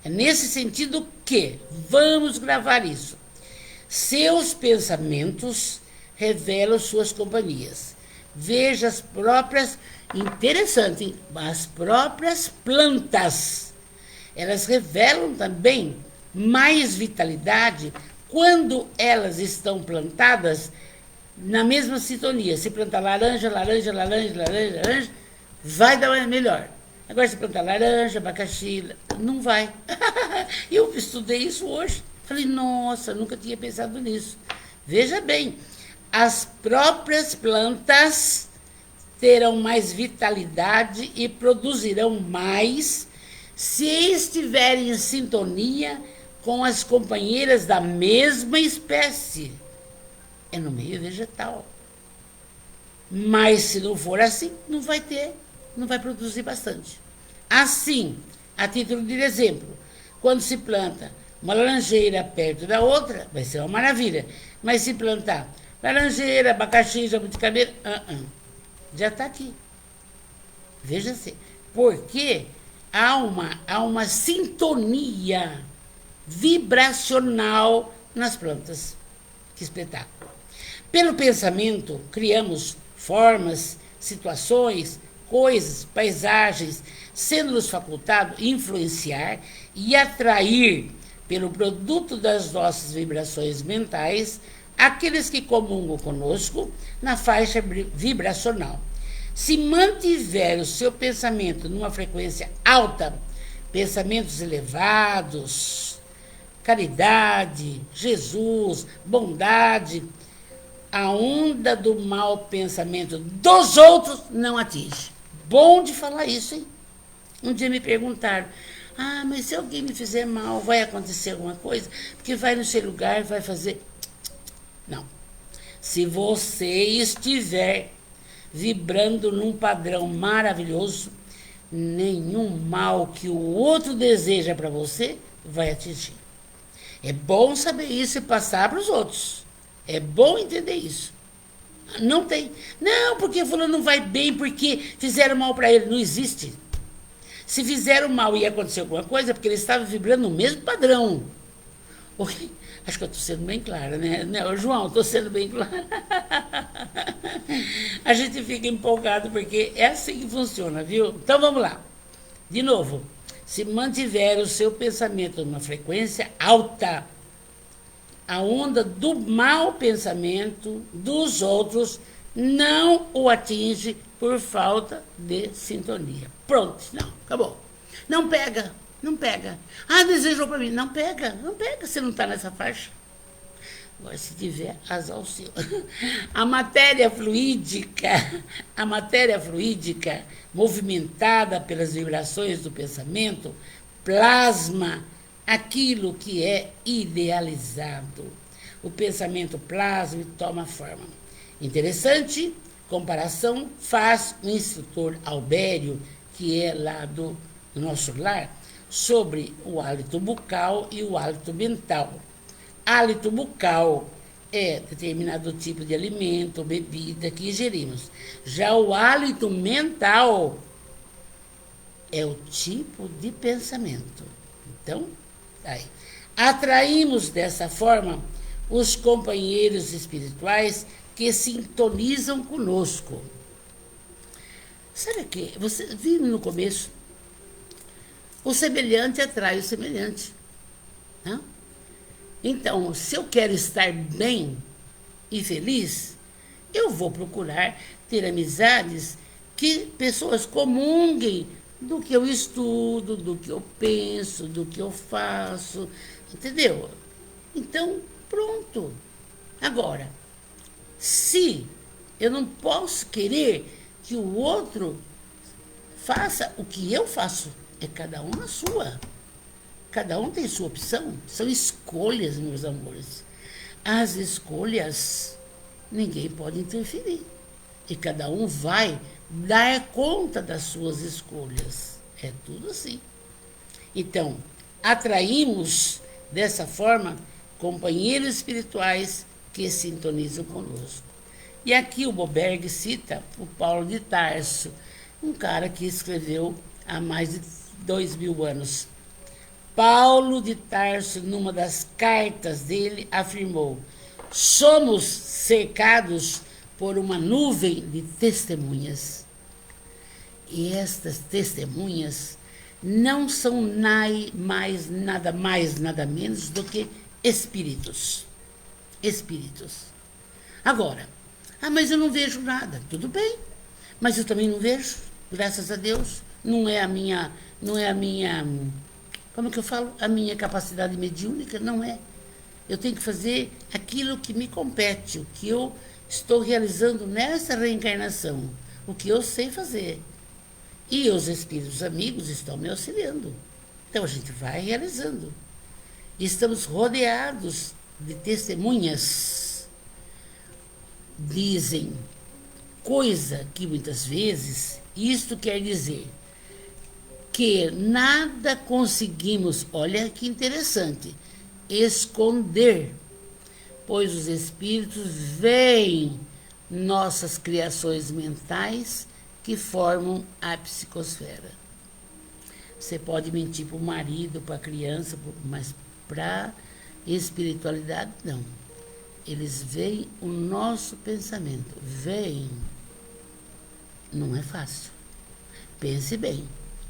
É nesse sentido que vamos gravar isso. Seus pensamentos revelam suas companhias. Veja as próprias, interessante, hein? As próprias plantas. Elas revelam também mais vitalidade quando elas estão plantadas na mesma sintonia. Se plantar laranja, vai dar melhor. Agora, se plantar laranja, abacaxi, não vai. Eu estudei isso hoje. Falei, nossa, nunca tinha pensado nisso. Veja bem, as próprias plantas terão mais vitalidade e produzirão mais se estiverem em sintonia com as companheiras da mesma espécie. É no meio vegetal. Mas se não for assim, não vai ter, não vai produzir bastante. Assim, a título de exemplo, quando se planta uma laranjeira perto da outra, vai ser uma maravilha. Mas se plantar laranjeira, abacaxi, jabuticabeira, já está aqui. Veja-se. Porque há uma sintonia vibracional nas plantas. Que espetáculo. Pelo pensamento, criamos formas, situações, coisas, paisagens, sendo-nos facultado influenciar e atrair pelo produto das nossas vibrações mentais aqueles que comungam conosco na faixa vibracional. Se mantiver o seu pensamento numa frequência alta, pensamentos elevados, caridade, Jesus, bondade, a onda do mau pensamento dos outros não atinge. Bom de falar isso, hein? Um dia me perguntaram, mas se alguém me fizer mal, vai acontecer alguma coisa? Porque vai no seu lugar, vai fazer... Não. Se você estiver vibrando num padrão maravilhoso, nenhum mal que o outro deseja para você vai atingir. É bom saber isso e passar para os outros. É bom entender isso. Não tem. Não, porque fulano não vai bem porque fizeram mal para ele. Não existe. Se fizeram mal e ia acontecer alguma coisa, é porque ele estava vibrando no mesmo padrão. Acho que eu estou sendo bem clara, né? Não, João, estou sendo bem clara. A gente fica empolgado porque é assim que funciona, viu? Então vamos lá. De novo, se mantiver o seu pensamento numa frequência alta, a onda do mau pensamento dos outros não o atinge por falta de sintonia. Pronto, não, acabou. Não pega. Não pega. Desejou para mim. Não pega, você não está nessa faixa. Agora, se tiver, azar o seu. A matéria fluídica, movimentada pelas vibrações do pensamento, plasma aquilo que é idealizado. O pensamento plasma e toma forma. Interessante comparação faz o instrutor Albério, que é lá do nosso lar, sobre o hálito bucal e o hálito mental. Hálito bucal é determinado tipo de alimento ou bebida que ingerimos. Já o hálito mental é o tipo de pensamento. Então, aí. Atraímos dessa forma os companheiros espirituais que sintonizam conosco. Sabe o que? Você viu no começo? O semelhante atrai o semelhante. Não? Então, se eu quero estar bem e feliz, eu vou procurar ter amizades que pessoas comunguem do que eu estudo, do que eu penso, do que eu faço, entendeu? Então, pronto. Agora, se eu não posso querer que o outro faça o que eu faço, é cada um na sua. Cada um tem sua opção. São escolhas, meus amores. As escolhas, ninguém pode interferir. E cada um vai dar conta das suas escolhas. É tudo assim. Então, atraímos, dessa forma, companheiros espirituais que sintonizam conosco. E aqui o Boberg cita o Paulo de Tarso, um cara que escreveu há mais de 2000 anos. Paulo de Tarso, numa das cartas dele, afirmou: somos cercados por uma nuvem de testemunhas. E estas testemunhas não são nada mais, nada menos do que espíritos. Espíritos. Agora, mas eu não vejo nada. Tudo bem, mas eu também não vejo, graças a Deus. Não é a minha, como que eu falo? A minha capacidade mediúnica, não é. Eu tenho que fazer aquilo que me compete, o que eu estou realizando nessa reencarnação, o que eu sei fazer. E os espíritos amigos estão me auxiliando. Então a gente vai realizando. E estamos rodeados de testemunhas. Dizem coisa que muitas vezes, isto quer dizer que nada conseguimos, olha que interessante, esconder, pois os espíritos veem nossas criações mentais que formam a psicosfera. Você pode mentir para o marido, para a criança, mas para a espiritualidade, não. Eles veem o nosso pensamento. Veem. Não é fácil. Pense bem,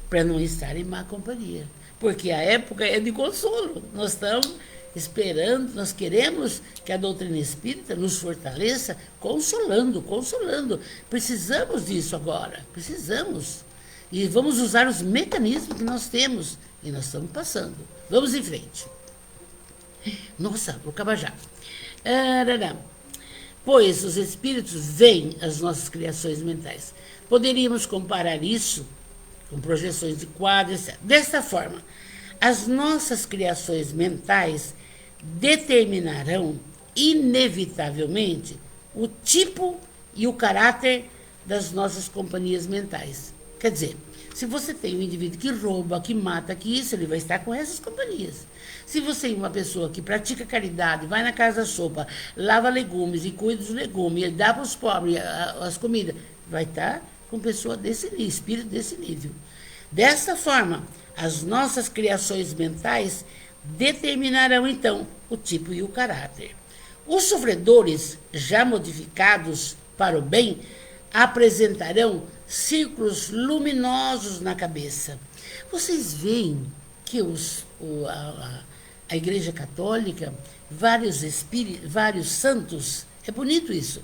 para não estar em má companhia. Porque a época é de consolo. Nós estamos esperando, nós queremos que a doutrina espírita nos fortaleça, consolando. Precisamos disso agora, precisamos. E vamos usar os mecanismos que nós temos. E nós estamos passando. Vamos em frente. Nossa, vou acabar já. Pois os espíritos veem as nossas criações mentais. Poderíamos comparar isso com projeções de quadros, etc. Desta forma, as nossas criações mentais determinarão inevitavelmente o tipo e o caráter das nossas companhias mentais. Quer dizer, se você tem um indivíduo que rouba, que mata, que isso, ele vai estar com essas companhias. Se você é uma pessoa que pratica caridade, vai na casa da sopa, lava legumes e cuida dos legumes, e dá para os pobres as comidas, vai estar com pessoa desse nível, espírito desse nível. Dessa forma, as nossas criações mentais determinarão, então, o tipo e o caráter. Os sofredores, já modificados para o bem, apresentarão círculos luminosos na cabeça. Vocês veem que a Igreja Católica, vários santos, é bonito isso,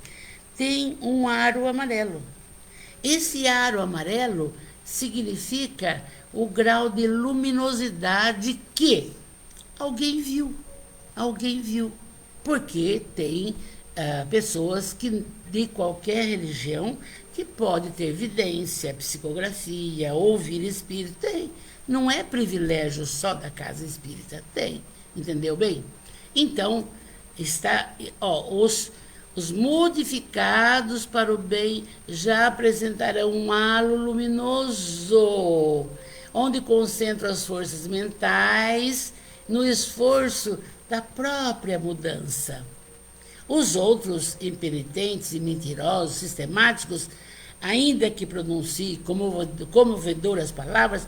tem um aro amarelo. Esse aro amarelo significa o grau de luminosidade que alguém viu. Porque tem pessoas de qualquer religião que pode ter vidência, psicografia, ouvir espírito. Tem. Não é privilégio só da casa espírita. Tem. Entendeu bem? Então, os modificados para o bem já apresentarão um halo luminoso, onde concentram as forças mentais no esforço da própria mudança. Os outros impenitentes e mentirosos, sistemáticos, ainda que pronunciem comovedoras palavras,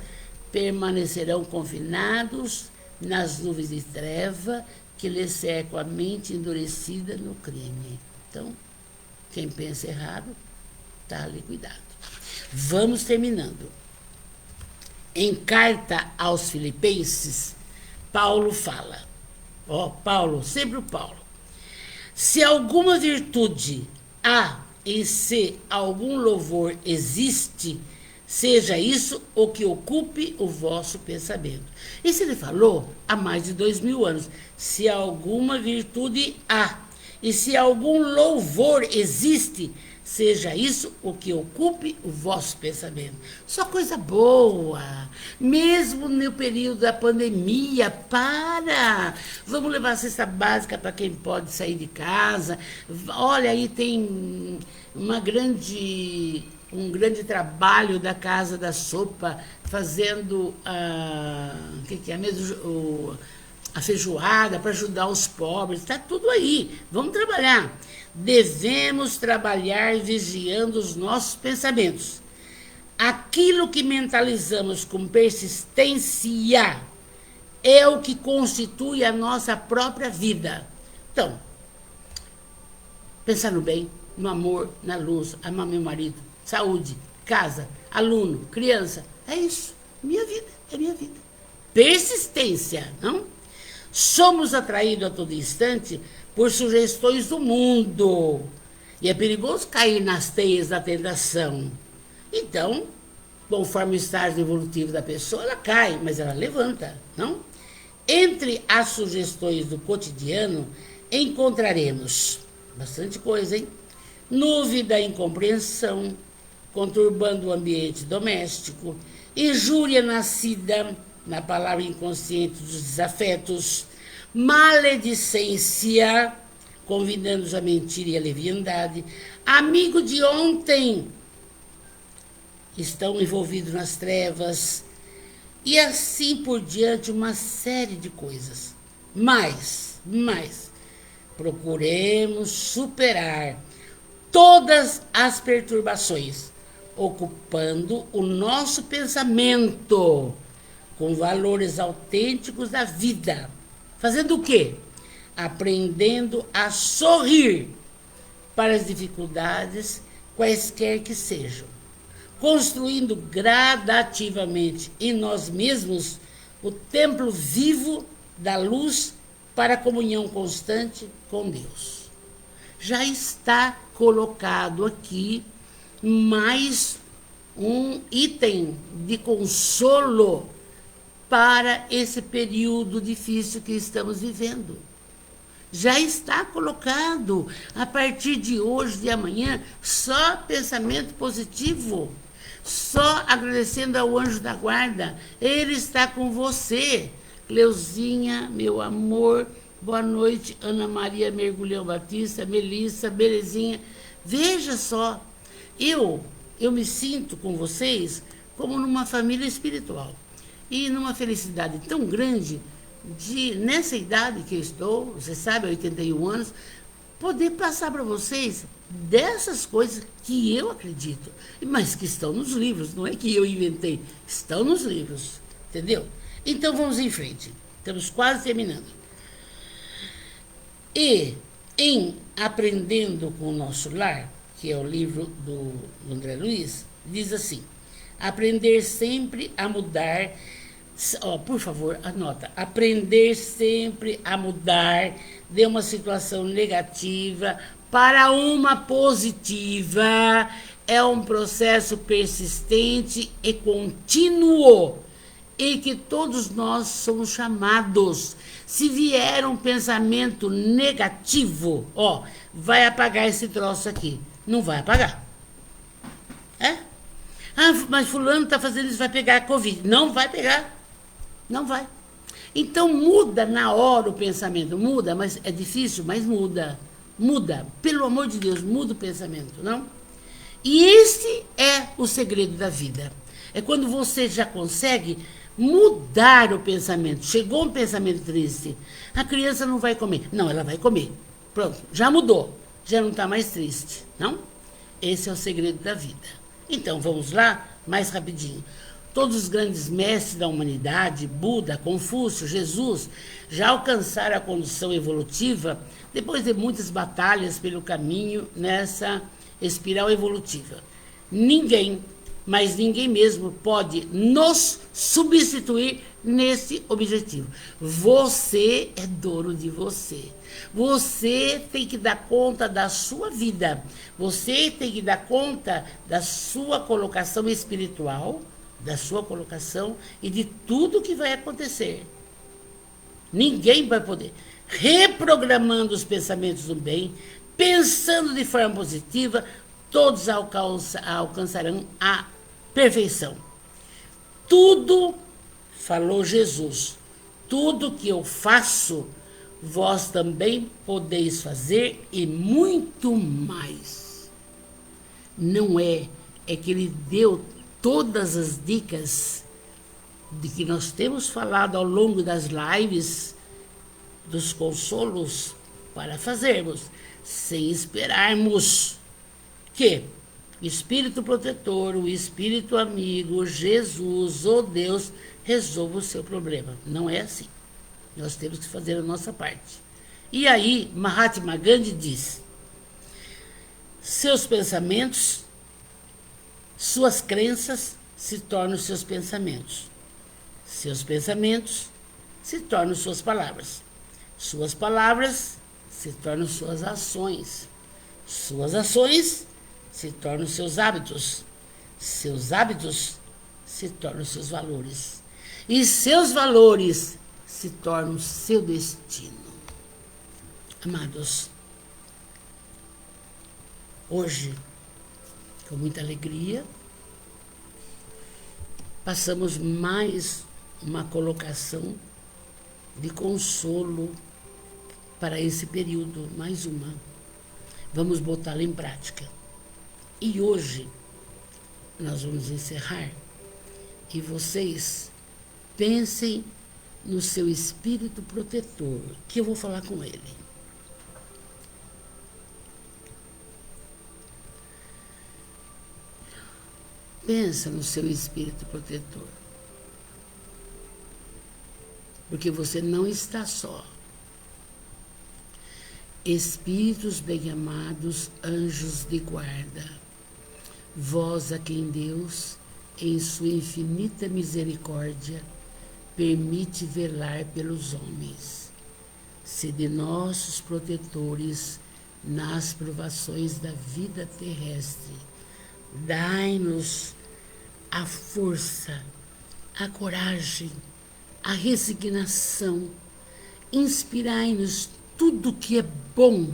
permanecerão confinados nas nuvens de treva que lhes cercam a mente endurecida no crime. Então, quem pensa errado, está ali cuidado. Vamos terminando. Em carta aos Filipenses, Paulo fala, Paulo, sempre o Paulo, se alguma virtude há em si, algum louvor existe, seja isso o que ocupe o vosso pensamento. Isso ele falou há mais de 2000 anos. Se alguma virtude há, e se algum louvor existe, seja isso o que ocupe o vosso pensamento. Só coisa boa. Mesmo no período da pandemia, vamos levar a cesta básica para quem pode sair de casa. Olha, aí tem um grande trabalho da Casa da Sopa, fazendo a feijoada para ajudar os pobres. Está tudo aí. Vamos trabalhar. Devemos trabalhar vigiando os nossos pensamentos. Aquilo que mentalizamos com persistência é o que constitui a nossa própria vida. Então, pensar no bem, no amor, na luz, amar meu marido, saúde, casa, aluno, criança. É isso. Minha vida, é minha vida. Persistência, não? Somos atraídos a todo instante por sugestões do mundo. E é perigoso cair nas teias da tentação. Então, conforme o estágio evolutivo da pessoa, ela cai, mas ela levanta, não? Entre as sugestões do cotidiano, encontraremos bastante coisa, hein? Nuvem da incompreensão, conturbando o ambiente doméstico, injúria nascida na palavra inconsciente dos desafetos, maledicência, convidando-os a mentira e a leviandade, amigo de ontem, estão envolvidos nas trevas, e assim por diante, uma série de coisas. Mas, procuremos superar todas as perturbações, ocupando o nosso pensamento com valores autênticos da vida. Fazendo o quê? Aprendendo a sorrir para as dificuldades, quaisquer que sejam. Construindo gradativamente em nós mesmos o templo vivo da luz para a comunhão constante com Deus. Já está colocado aqui mais um item de consolo para esse período difícil que estamos vivendo. Já está colocado, a partir de hoje, de amanhã, só pensamento positivo, só agradecendo ao anjo da guarda. Ele está com você. Cleuzinha, meu amor, boa noite. Ana Maria Mergulhão Batista, Melissa, belezinha. Veja só, eu me sinto com vocês como numa família espiritual. E numa felicidade tão grande de, nessa idade que eu estou, você sabe, 81 anos, poder passar para vocês dessas coisas que eu acredito, mas que estão nos livros, não é que eu inventei, estão nos livros, entendeu? Então vamos em frente, estamos quase terminando. E em Aprendendo com o Nosso Lar, que é o livro do André Luiz, diz assim: aprender sempre a mudar. Por favor, anota. Aprender sempre a mudar de uma situação negativa para uma positiva é um processo persistente e contínuo e que todos nós somos chamados. Se vier um pensamento negativo, vai apagar esse troço aqui. Não vai apagar. Mas fulano está fazendo isso, vai pegar a Covid. Não vai pegar. Não vai. Então muda na hora o pensamento. Muda, mas é difícil, mas muda. Muda. Pelo amor de Deus, muda o pensamento, não? E esse é o segredo da vida. É quando você já consegue mudar o pensamento. Chegou um pensamento triste. A criança não vai comer. Não, ela vai comer. Pronto, já mudou. Já não está mais triste, não? Esse é o segredo da vida. Então, vamos lá, mais rapidinho. Todos os grandes mestres da humanidade, Buda, Confúcio, Jesus, já alcançaram a condição evolutiva depois de muitas batalhas pelo caminho nessa espiral evolutiva. Ninguém, mas ninguém mesmo, pode nos substituir nesse objetivo. Você é dono de você. Você tem que dar conta da sua vida. Você tem que dar conta da sua colocação espiritual, da sua colocação e de tudo que vai acontecer. Ninguém vai poder. Reprogramando os pensamentos do bem, pensando de forma positiva, todos alcançarão a perfeição. Tudo, falou Jesus, tudo que eu faço, vós também podeis fazer e muito mais. Não é que ele deu todas as dicas de que nós temos falado ao longo das lives, dos consolos para fazermos, sem esperarmos que o Espírito protetor, o Espírito amigo, Jesus ou Deus resolva o seu problema. Não é assim. Nós temos que fazer a nossa parte. E aí, Mahatma Gandhi diz: seus pensamentos, suas crenças se tornam seus pensamentos. Seus pensamentos se tornam suas palavras. Suas palavras se tornam suas ações. Suas ações se tornam seus hábitos. Seus hábitos se tornam seus valores. E seus valores se tornam seu destino. Amados, hoje, com muita alegria, passamos mais uma colocação de consolo para esse período, mais uma. Vamos botá-la em prática. E hoje nós vamos encerrar e vocês pensem no seu espírito protetor, que eu vou falar com ele. Pensa no seu espírito protetor. Porque você não está só. Espíritos bem-amados, anjos de guarda, vós a quem Deus, em sua infinita misericórdia, permite velar pelos homens. Sede nossos protetores nas provações da vida terrestre. Dai-nos a força, a coragem, a resignação. Inspirai-nos tudo que é bom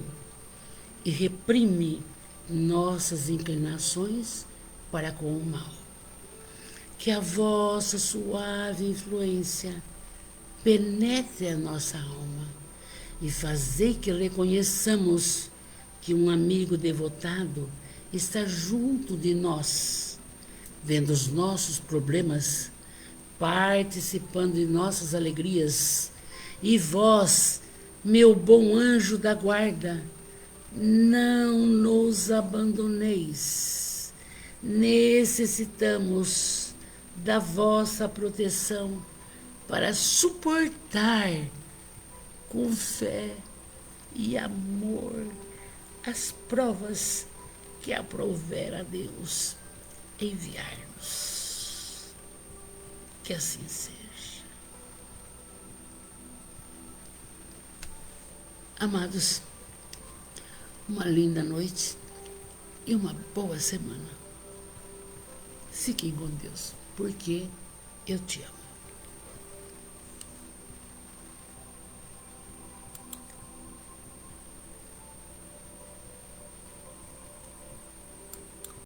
e reprime nossas inclinações para com o mal. Que a vossa suave influência penetre a nossa alma e fazei que reconheçamos que um amigo devotado está junto de nós, vendo os nossos problemas, participando de nossas alegrias. E vós, meu bom anjo da guarda, não nos abandoneis. Necessitamos da vossa proteção para suportar com fé e amor as provas que aprouver a Deus enviar-nos. Que assim seja. Amados, uma linda noite e uma boa semana. Fiquem com Deus, porque eu te amo.